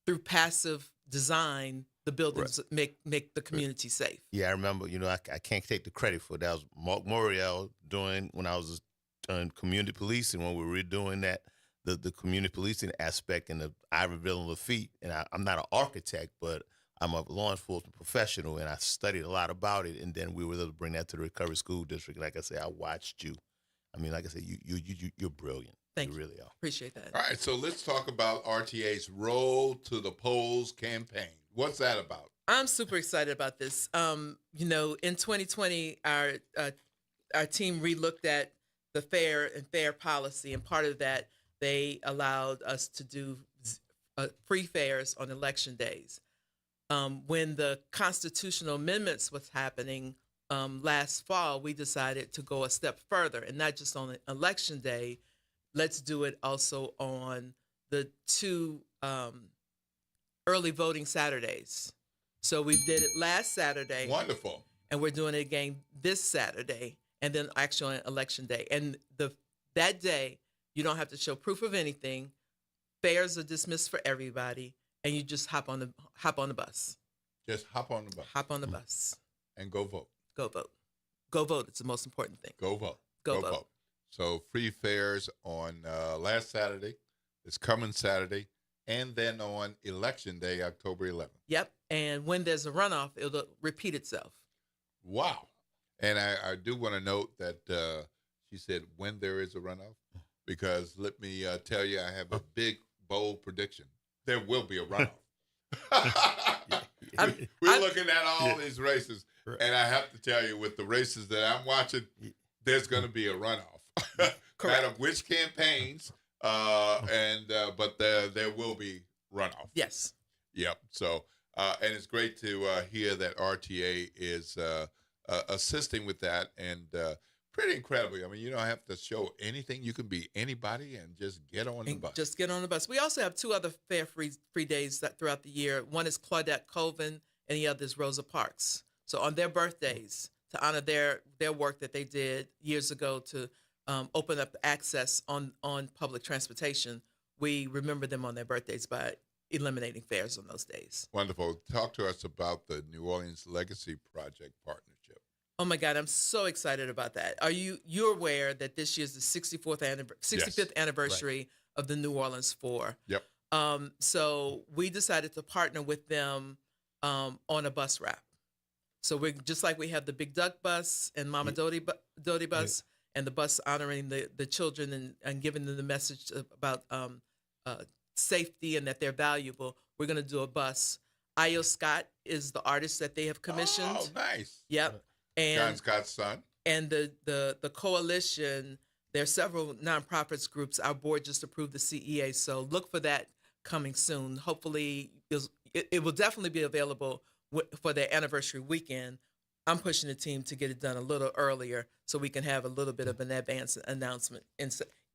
through passive design the buildings make the community safe? Yeah, I remember. I can't take the credit for that. That was Mark Morial doing when I was doing community policing, when we were doing that, the community policing aspect in the Ivoryville and Lafitte. And I'm not an architect, but I'm a law enforcement professional, and I studied a lot about it. And then we were able to bring that to the Recovery School District. Like I said, I watched you. I mean, like I said, you're brilliant. Thank you. Really are. Appreciate that. All right, so let's talk about RTA's Roll to the Polls campaign. What's that about? I'm super excited about this. In 2020, our team relooked at the fair policy, and part of that, they allowed us to do free fares on election days. When the constitutional amendments was happening last fall, we decided to go a step further, and not just on election day. Let's do it also on the 2 early voting Saturdays. So we did it last Saturday. Wonderful. And we're doing it again this Saturday, and then actually on election day. And that day, you don't have to show proof of anything. Fares are dismissed for everybody, and you just hop on the bus. Just hop on the bus. Hop on the bus. And go vote. Go vote. Go vote. It's the most important thing. Go vote. Go vote. So free fares on last Saturday. It's coming Saturday. And then on Election Day, October 11th. Yep. And when there's a runoff, it'll repeat itself. Wow. And I do want to note that she said when there is a runoff, because let me tell you, I have a big, bold prediction. There will be a runoff. We're looking at all these races, and I have to tell you, with the races that I'm watching, there's going to be a runoff. No matter which campaigns, but there will be runoff. Yes. Yep. So, and it's great to hear that RTA is assisting with that, and pretty incredibly. I mean, you don't have to show anything. You can be anybody and just get on the bus. Just get on the bus. We also have 2 other fare-free days throughout the year. One is Claudette Colvin, and the other is Rosa Parks. So on their birthdays, to honor their work that they did years ago to open up access on public transportation, we remember them on their birthdays by eliminating fares on those days. Wonderful. Talk to us about the New Orleans Legacy Project partnership. Oh my God, I'm so excited about that. You're aware that this year's the 65th anniversary of the New Orleans Four? Yep. So we decided to partner with them on a bus wrap. So we're just like we have the Big Duck bus and Mama Dodie bus, and the bus honoring the children and giving them the message about safety and that they're valuable. We're going to do a bus. Io Scott is the artist that they have commissioned. Oh, nice. Yep. And John Scott's son. And the coalition, there are several nonprofits groups. Our board just approved the CEA, so look for that coming soon. Hopefully, it will definitely be available for their anniversary weekend. I'm pushing the team to get it done a little earlier so we can have a little bit of an advance announcement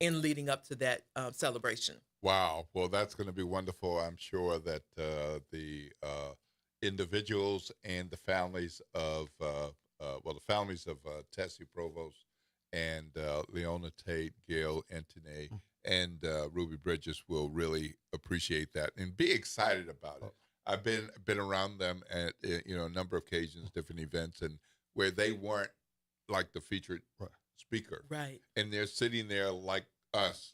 in leading up to that celebration. Wow. Well, that's going to be wonderful. I'm sure that the individuals and the families of Tessie Provost and Leona Tate, Gail Antonet, and Ruby Bridges will really appreciate that and be excited about it. I've been around them at a number of occasions, different events, and where they weren't like the featured speaker, right? And they're sitting there like us,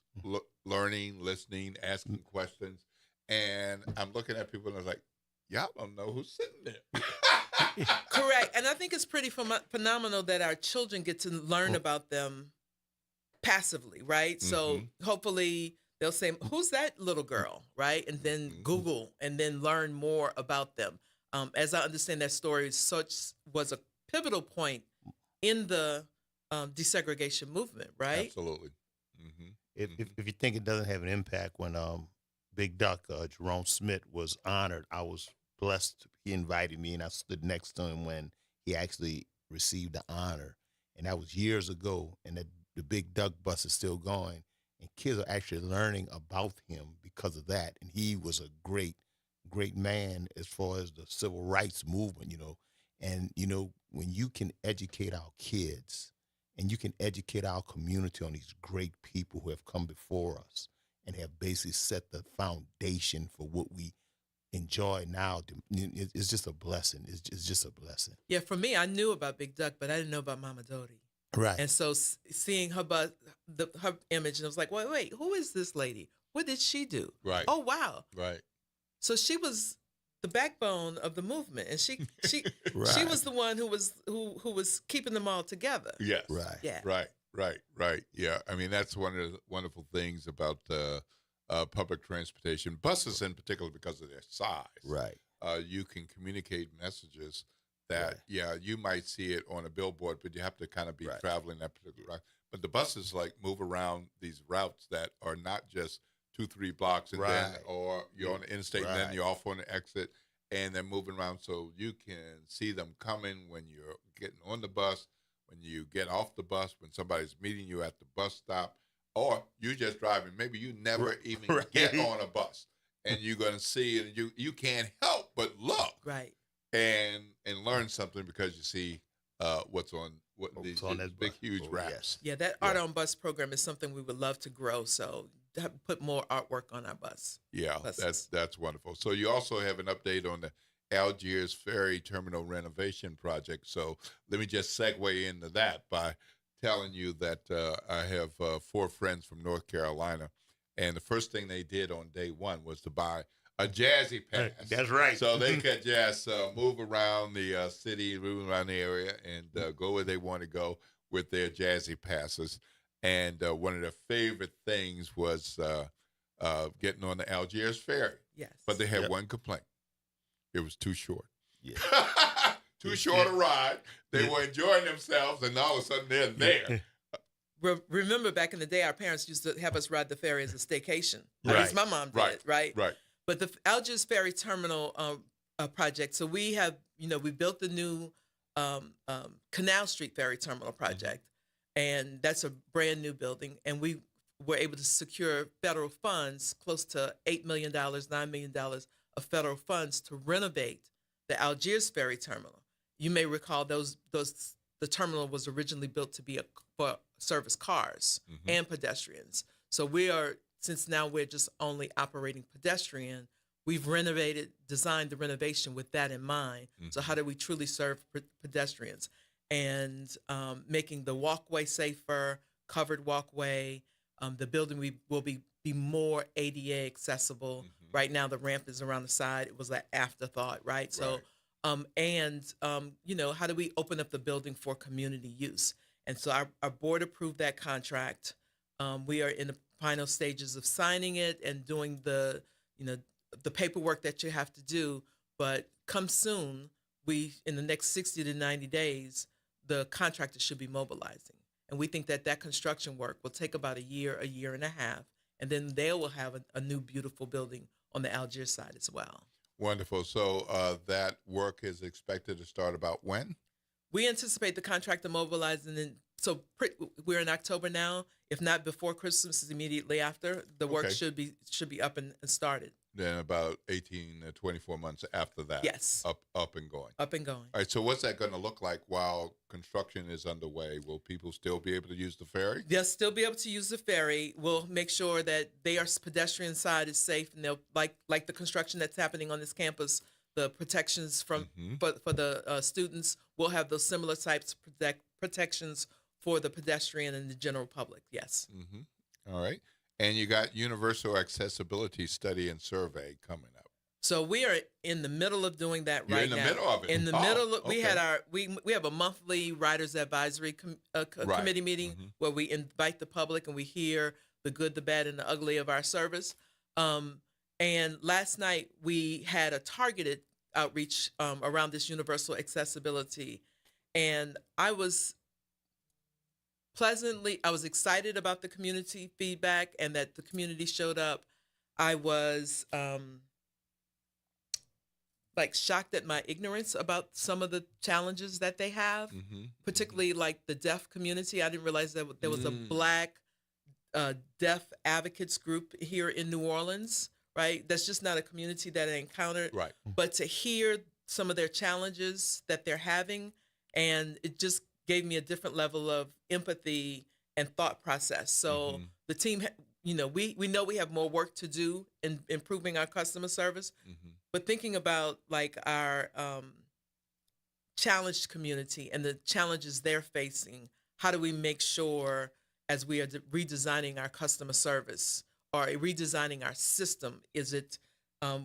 learning, listening, asking questions, and I'm looking at people and I was like, y'all don't know who's sitting there. Correct. And I think it's pretty phenomenal that our children get to learn about them passively, right? So hopefully they'll say, who's that little girl, right? And then Google and then learn more about them. As I understand that story, such was a pivotal point in the desegregation movement, right? Absolutely. If you think it doesn't have an impact, when Big Duck, Jerome Smith, was honored, I was blessed. He invited me, and I stood next to him when he actually received the honor. And that was years ago, and the Big Duck bus is still going. And kids are actually learning about him because of that. And he was a great, great man as far as the civil rights movement, And, when you can educate our kids and you can educate our community on these great people who have come before us and have basically set the foundation for what we enjoy now, it's just a blessing. It's just a blessing. Yeah, for me, I knew about Big Duck, but I didn't know about Mama Dodie. Right. And so seeing her image, and I was like, wait, who is this lady? What did she do? Right. Oh, wow. Right. So she was the backbone of the movement, and she Right. she was the one who was keeping them all together. Yes. Right. Yeah. Right. Yeah. I mean, that's one of the wonderful things about public transportation, buses in particular, because of their size. Right. You can communicate messages that, you might see it on a billboard, but you have to kind of be traveling that particular route. But the buses like move around these routes that are not just 2-3 blocks, and then or you're on the interstate and then you're off on the exit, and they're moving around, so you can see them coming when you're getting on the bus, when you get off the bus, when somebody's meeting you at the bus stop, or you're just driving. Maybe you never even get on a bus, and you're going to see it. You can't help but look, and learn something because you see what's on these big, huge wraps. Yeah, that Art on Bus program is something we would love to grow. So put more artwork on our bus. Yeah, that's wonderful. So you also have an update on the Algiers Ferry Terminal renovation project. So let me just segue into that by telling you that I have 4 friends from North Carolina, and the first thing they did on day one was to buy a Jazzy Pass. That's right. So they could just move around the city, move around the area, and go where they want to go with their Jazzy Passes. And one of their favorite things was getting on the Algiers Ferry. Yes. But they had one complaint. It was too short. Yeah. Too short a ride. They were enjoying themselves, and all of a sudden they're there. Remember back in the day, our parents used to have us ride the ferry as a staycation. At least my mom did, right? But the Algiers Ferry Terminal project, so we have, we built the new Canal Street Ferry Terminal project, and that's a brand new building, and we were able to secure federal funds, close to $8 million, $9 million of federal funds to renovate the Algiers Ferry Terminal. You may recall the terminal was originally built to be for service cars and pedestrians. So since now we're just only operating pedestrian, we've designed the renovation with that in mind. So how do we truly serve pedestrians? And making the walkway safer, covered walkway. The building will be more ADA accessible. Right now, the ramp is around the side. It was an afterthought, right? So, how do we open up the building for community use? And so our board approved that contract. We are in the final stages of signing it and doing the paperwork that you have to do. But come soon, in the next 60 to 90 days, the contractor should be mobilizing. And we think that construction work will take about a year and a half. And then they will have a new beautiful building on the Algiers side as well. Wonderful. So that work is expected to start about when? We anticipate the contractor mobilizing. So we're in October now. If not before Christmas, is immediately after. The work should be up and started. Then about 18 to 24 months after that. Yes. Up and going. Up and going. All right. So what's that going to look like while construction is underway? Will people still be able to use the ferry? They'll still be able to use the ferry. We'll make sure that their pedestrian side is safe, and they'll like the construction that's happening on this campus. The protections for the students will have those similar types of protections for the pedestrian and the general public. Yes. All right. And you got Universal Accessibility Study and Survey coming up. So we are in the middle of doing that You're right now. in the middle of it. In the middle, we had we have a monthly Writers Advisory Committee meeting where we invite the public and we hear the good, the bad, and the ugly of our service. And last night we had a targeted outreach around this universal accessibility, and I was excited about the community feedback and that the community showed up. I was shocked at my ignorance about some of the challenges that they have, particularly like the deaf community. I didn't realize that there was a Black deaf advocates group here in New Orleans, right? That's just not a community that I encountered. Right. But to hear some of their challenges that they're having, and it just gave me a different level of empathy and thought process. So the team, we know we have more work to do in improving our customer service, but thinking about like our challenged community and the challenges they're facing, how do we make sure as we are redesigning our customer service or redesigning our system,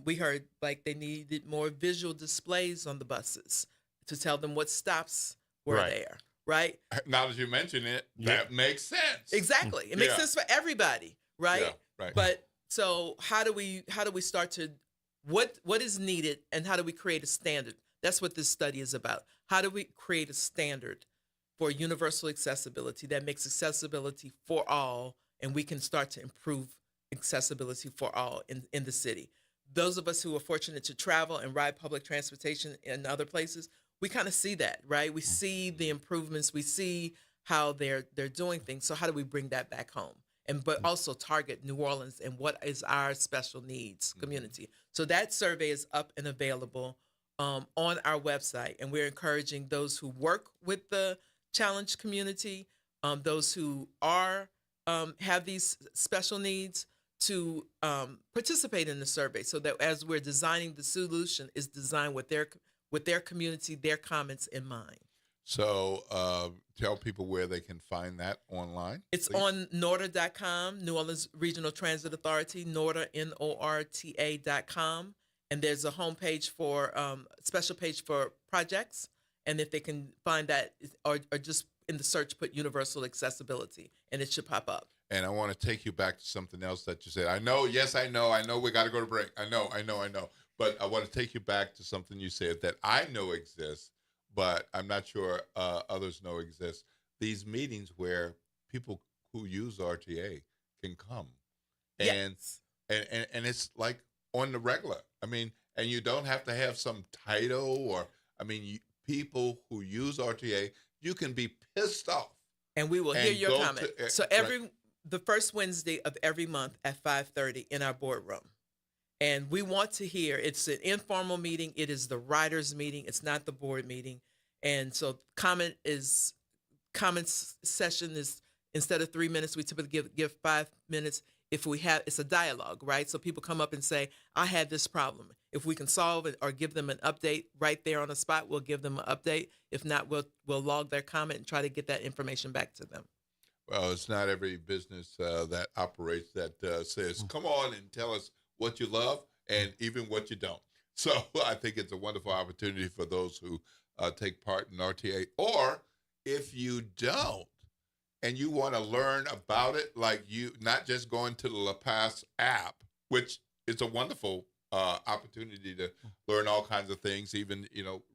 we heard like they needed more visual displays on the buses to tell them what stops were there. Right. Now that you mention it, that makes sense. Exactly. It makes sense for everybody. Right. Yeah, right. But so how do we start to what is needed and how do we create a standard? That's what this study is about. How do we create a standard for universal accessibility that makes accessibility for all, and we can start to improve accessibility for all in the city? Those of us who are fortunate to travel and ride public transportation in other places, we kind of see that, right? We see the improvements. We see how they're doing things. So how do we bring that back home? But also target New Orleans and what is our special needs community. So that survey is up and available on our website. And we're encouraging those who work with the challenged community, those who have these special needs, to participate in the survey, so that as we're designing the solution, is designed with their community, their comments in mind. So tell people where they can find that online. It's please. on NORTA.com, New Orleans Regional Transit Authority, NORTA, NORTA.com. And there's a homepage for special page for projects. And if they can find that, or just in the search, put universal accessibility, and it should pop up. And I want to take you back to something else that you said. I know we got to go to break. I know. But I want to take you back to something you said that I know exists, but I'm not sure others know exists. These meetings where people who use RTA can come. And, yes. and it's like on the regular. I mean, and you don't have to have some title people who use RTA, you can be pissed off. And we will hear your comment. So right. The first Wednesday of every month at 5:30 in our boardroom. And we want to hear, it's an informal meeting. It is the writers' meeting. It's not the board meeting. And so comments session is, instead of 3 minutes, we typically give 5 minutes. If we have, it's a dialogue, right? So people come up and say, I had this problem. If we can solve it or give them an update right there on the spot, we'll give them an update. If not, we'll log their comment and try to get that information back to them. Well, it's not every business that operates that says, come on and tell us what you love and even what you don't. So I think it's a wonderful opportunity for those who take part in RTA. Or if you don't and you want to learn about it, like you not just going to the La Paz app, which is a wonderful opportunity to learn all kinds of things, even,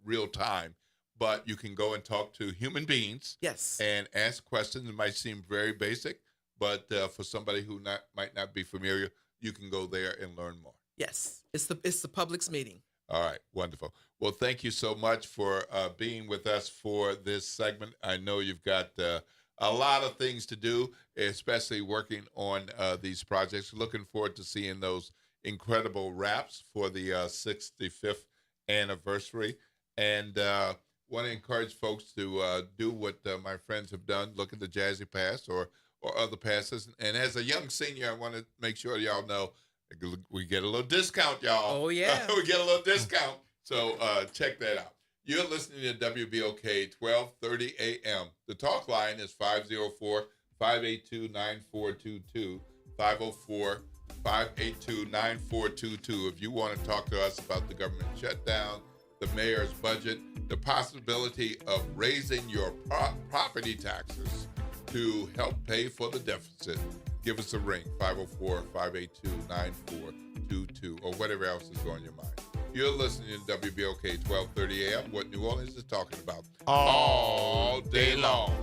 real time. But you can go and talk to human beings. Yes. And ask questions. It might seem very basic, but for somebody who might not be familiar, you can go there and learn more. Yes. It's the public's meeting. All right. Wonderful. Well, thank you so much for being with us for this segment. I know you've got a lot of things to do, especially working on these projects. Looking forward to seeing those incredible wraps for the 65th anniversary. And want to encourage folks to do what my friends have done, look at the Jazzy Pass or other passes. And as a young senior, I want to make sure y'all know we get a little discount, y'all. Oh, yeah. We get a little discount. So check that out. You're listening to WBOK 1230 AM. The talk line is 504-582-9422, 504-582-9422. If you want to talk to us about the government shutdown, the mayor's budget, the possibility of raising your property taxes to help pay for the deficit, give us a ring, 504-582-9422, or whatever else is on your mind. You're listening to WBOK 1230 AM, what New Orleans is talking about all day long.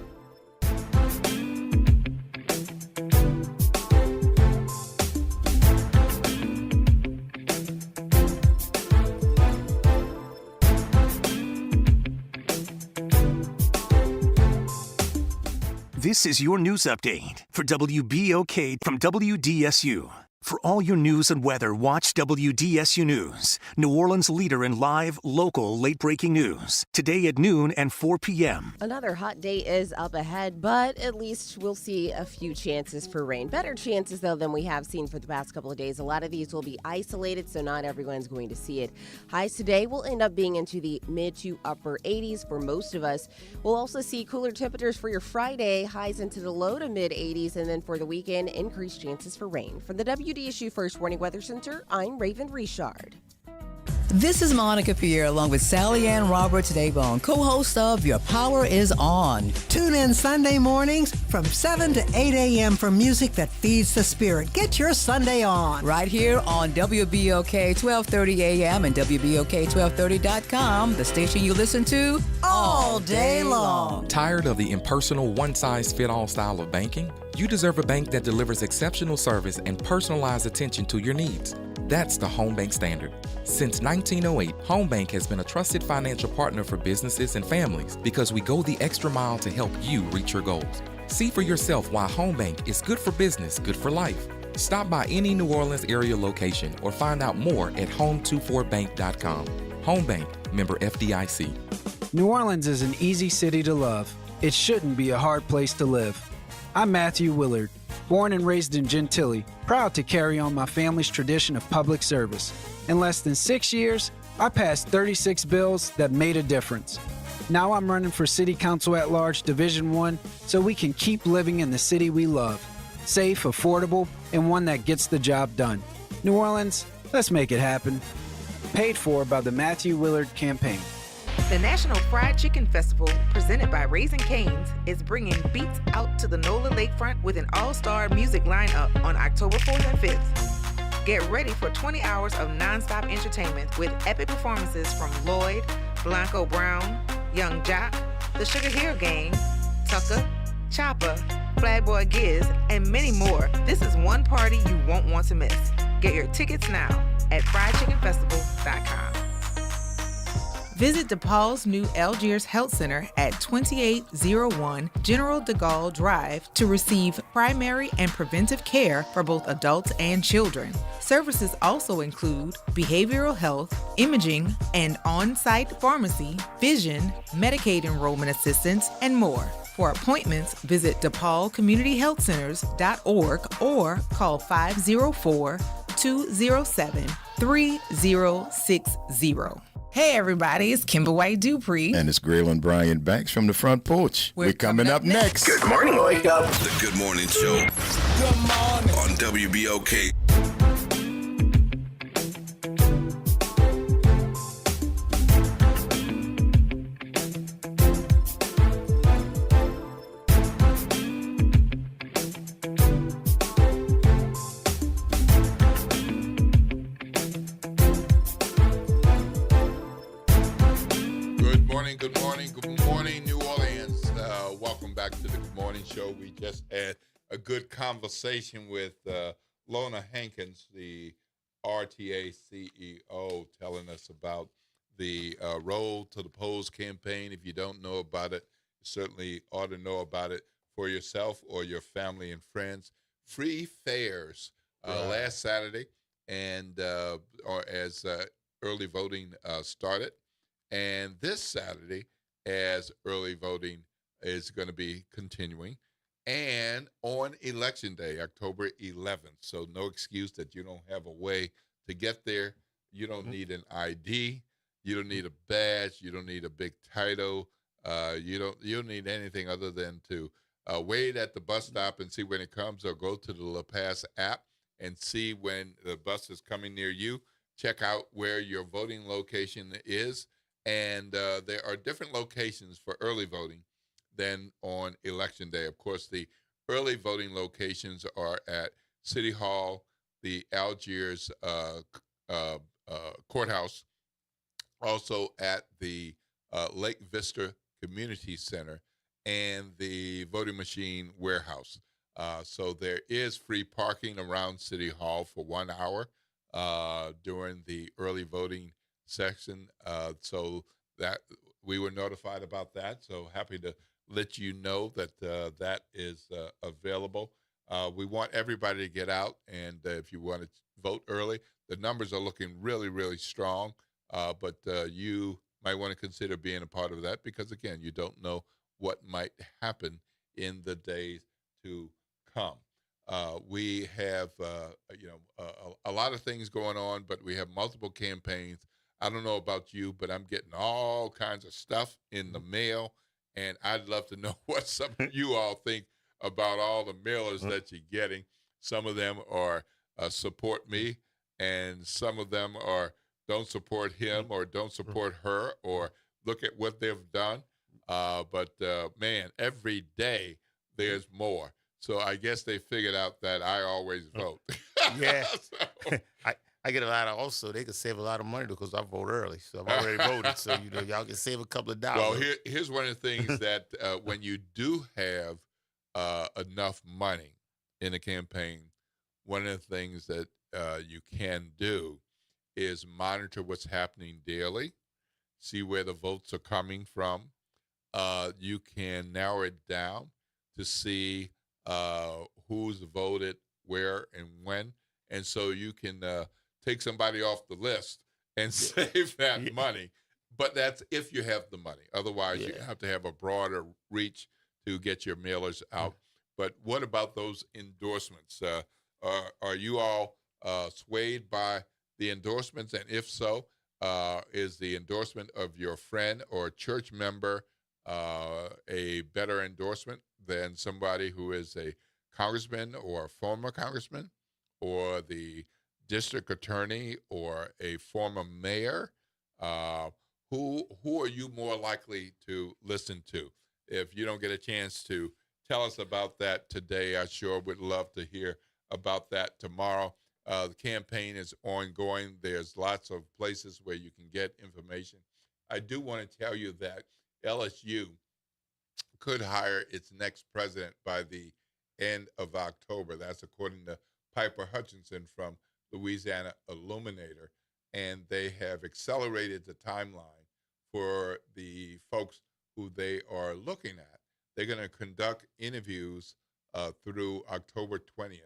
This is your news update for WBOK from WDSU. For all your news and weather, watch WDSU News, New Orleans' leader in live, local, late-breaking news. Today at noon and 4 p.m. Another hot day is up ahead, but at least we'll see a few chances for rain. Better chances, though, than we have seen for the past couple of days. A lot of these will be isolated, so not everyone's going to see it. Highs today will end up being into the mid to upper 80s for most of us. We'll also see cooler temperatures for your Friday, highs into the low to mid 80s, and then for the weekend, increased chances for rain. From the WDSU First Warning Weather Center, I'm Raven Richard. This is Monica Pierre along with Sally Ann Roberts-Davon, co-host of Your Power is On. Tune in Sunday mornings from 7 to 8 a.m. for music that feeds the spirit. Get your Sunday on. Right here on WBOK 1230 a.m. and WBOK1230.com, the station you listen to all day long. Tired of the impersonal, one-size-fit-all style of banking? You deserve a bank that delivers exceptional service and personalized attention to your needs. That's the Home Bank Standard. Since 1908, Home Bank has been a trusted financial partner for businesses and families because we go the extra mile to help you reach your goals. See for yourself why Home Bank is good for business, good for life. Stop by any New Orleans area location or find out more at home24bank.com. Home Bank, member FDIC. New Orleans is an easy city to love. It shouldn't be a hard place to live. I'm Matthew Willard, born and raised in Gentilly, proud to carry on my family's tradition of public service. In less than 6 years, I passed 36 bills that made a difference. Now I'm running for City Council at Large Division 1 so we can keep living in the city we love. Safe, affordable, and one that gets the job done. New Orleans, let's make it happen. Paid for by the Matthew Willard Campaign. The National Fried Chicken Festival, presented by Raising Cane's, is bringing beats out to the NOLA Lakefront with an all-star music lineup on October 4th and 5th. Get ready for 20 hours of nonstop entertainment with epic performances from Lloyd, Blanco Brown, Young Jock, The Sugar Hill Gang, Tucker, Chopper, Flatboy Giz, and many more. This is one party you won't want to miss. Get your tickets now at friedchickenfestival.com. Visit DePaul's new Algiers Health Center at 2801 General de Gaulle Drive to receive primary and preventive care for both adults and children. Services also include behavioral health, imaging, and on-site pharmacy, vision, Medicaid enrollment assistance, and more. For appointments, visit DePaulCommunityHealthCenters.org or call 504-207-3060. Hey everybody, it's Kimber White Dupree. And it's Graylin Bryant Banks from the front porch. We're coming up next. Good morning, Wake Up. The Good Morning Show. Good morning. On WBOK. Good morning, New Orleans. Welcome back to the Good Morning Show. We just had a good conversation with Lona Hankins, the RTA CEO, telling us about the Roll to the Polls campaign. If you don't know about it, you certainly ought to know about it for yourself or your family and friends. Free fares last Saturday, and or as early voting started. And this Saturday, as early voting is going to be continuing, and on Election Day, October 11th. So no excuse that you don't have a way to get there. You don't need an ID. You don't need a badge. You don't need a big title. You don't need anything other than to wait at the bus stop and see when it comes, or go to the La Paz app and see when the bus is coming near you. Check out where your voting location is. And there are different locations for early voting than on Election Day. Of course, the early voting locations are at City Hall, the Algiers Courthouse, also at the Lake Vista Community Center, and the voting machine warehouse. So there is free parking around City Hall for 1 hour during the early voting section, so that we were notified about that. So happy to let you know that that is available. We want everybody to get out, and if you want to vote early, the numbers are looking really, really strong. But you might want to consider being a part of that because, again, you don't know what might happen in the days to come. We have, a lot of things going on, but we have multiple campaigns. I don't know about you, but I'm getting all kinds of stuff in the mail, and I'd love to know what some of you all think about all the mailers that you're getting. Some of them are support me, and some of them are don't support him or don't support her or look at what they've done. But man, every day there's more. So I guess they figured out that I always vote. Yeah. I get a lot of, also, they could save a lot of money because I vote early. So I've already voted. So, y'all can save a couple of dollars. Well, here's one of the things that when you do have enough money in a campaign, one of the things that you can do is monitor what's happening daily, see where the votes are coming from. You can narrow it down to see who's voted where and when. And so you can take somebody off the list and save that money. But that's if you have the money. Otherwise, you have to have a broader reach to get your mailers out. But what about those endorsements? Are you all swayed by the endorsements? And if so, is the endorsement of your friend or church member a better endorsement than somebody who is a congressman or a former congressman or the district attorney or a former mayor? Who are you more likely to listen to? If you don't get a chance to tell us about that today, I sure would love to hear about that tomorrow. The campaign is ongoing. There's lots of places where you can get information. I do want to tell you that LSU could hire its next president by the end of October. That's according to Piper Hutchinson from Louisiana Illuminator. And they have accelerated the timeline for the folks who they are looking at. They're going to conduct interviews through October 20th.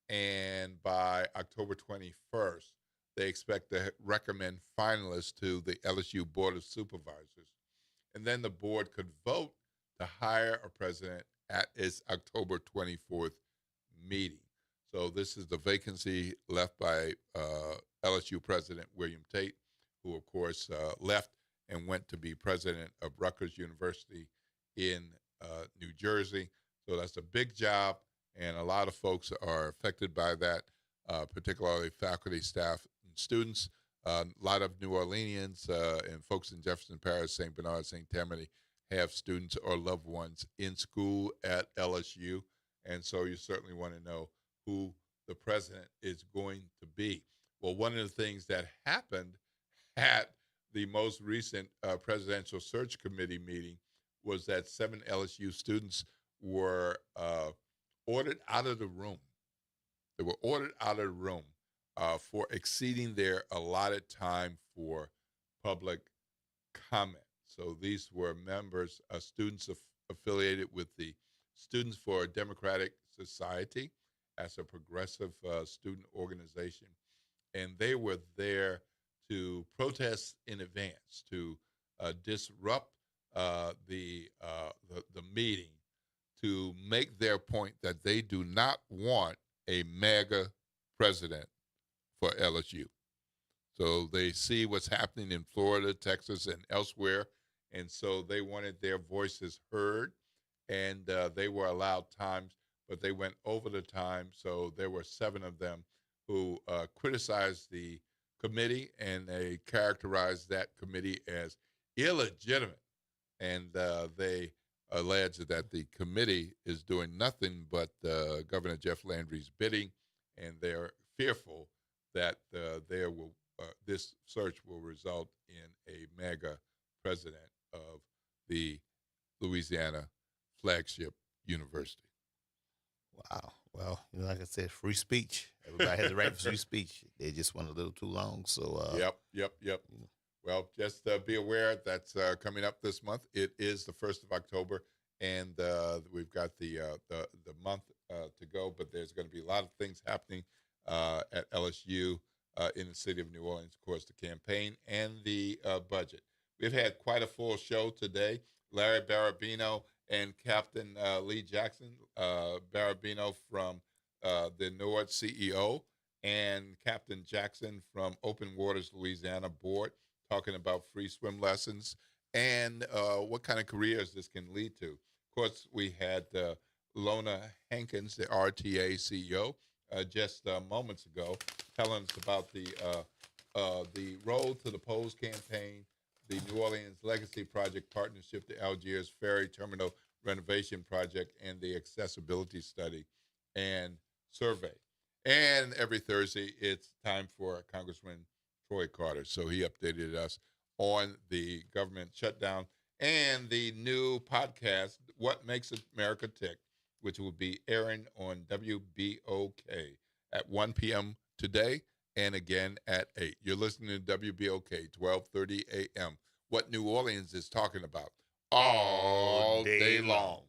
And by October 21st, they expect to recommend finalists to the LSU Board of Supervisors. And then the board could vote to hire a president at its October 24th meeting. So this is the vacancy left by LSU President William Tate, who, of course, left and went to be president of Rutgers University in New Jersey. So that's a big job, and a lot of folks are affected by that, particularly faculty, staff, and students. A lot of New Orleanians and folks in Jefferson Parish, St. Bernard, St. Tammany have students or loved ones in school at LSU, and so you certainly want to know who the president is going to be. Well, one of the things that happened at the most recent Presidential Search Committee meeting was that 7 LSU students were ordered out of the room. They were ordered out of the room for exceeding their allotted time for public comment. So these were members, students affiliated with the Students for a Democratic Society as a progressive student organization. And they were there to protest in advance, to disrupt the meeting, to make their point that they do not want a MAGA president for LSU. So they see what's happening in Florida, Texas, and elsewhere, and so they wanted their voices heard, and they were allowed time, but they went over the time, so there were 7 of them who criticized the committee, and they characterized that committee as illegitimate, and they allege that the committee is doing nothing but Governor Jeff Landry's bidding, and they're fearful that this search will result in a MAGA president of the Louisiana flagship university. Wow. Well, like I said, free speech. Everybody has the right to free speech. They just went a little too long. So Yep. Well, just be aware that's coming up this month. It is the 1st of October, and we've got the month to go. But there's going to be a lot of things happening at LSU in the city of New Orleans. Of course, the campaign and the budget. We've had quite a full show today. Larry Barabino and Captain Lee Jackson, Barabino from the NORD CEO, and Captain Jackson from Open Waters Louisiana Board, talking about free swim lessons and what kind of careers this can lead to. Of course, we had Lona Hankins, the RTA CEO, just moments ago, telling us about the the Road to the Polls campaign, the New Orleans Legacy Project Partnership, the Algiers Ferry Terminal Renovation Project, and the Accessibility Study and Survey. And every Thursday, it's time for Congressman Troy Carter. So he updated us on the government shutdown and the new podcast, What Makes America Tick, which will be airing on WBOK at 1 p.m. today and again at 8. You're listening to WBOK, 1230 a.m. What New Orleans is talking about all day long.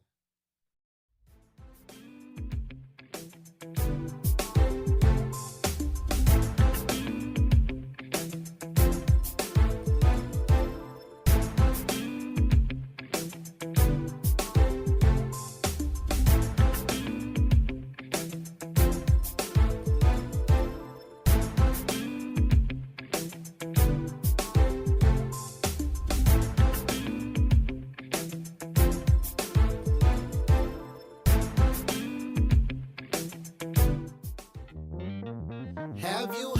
Have you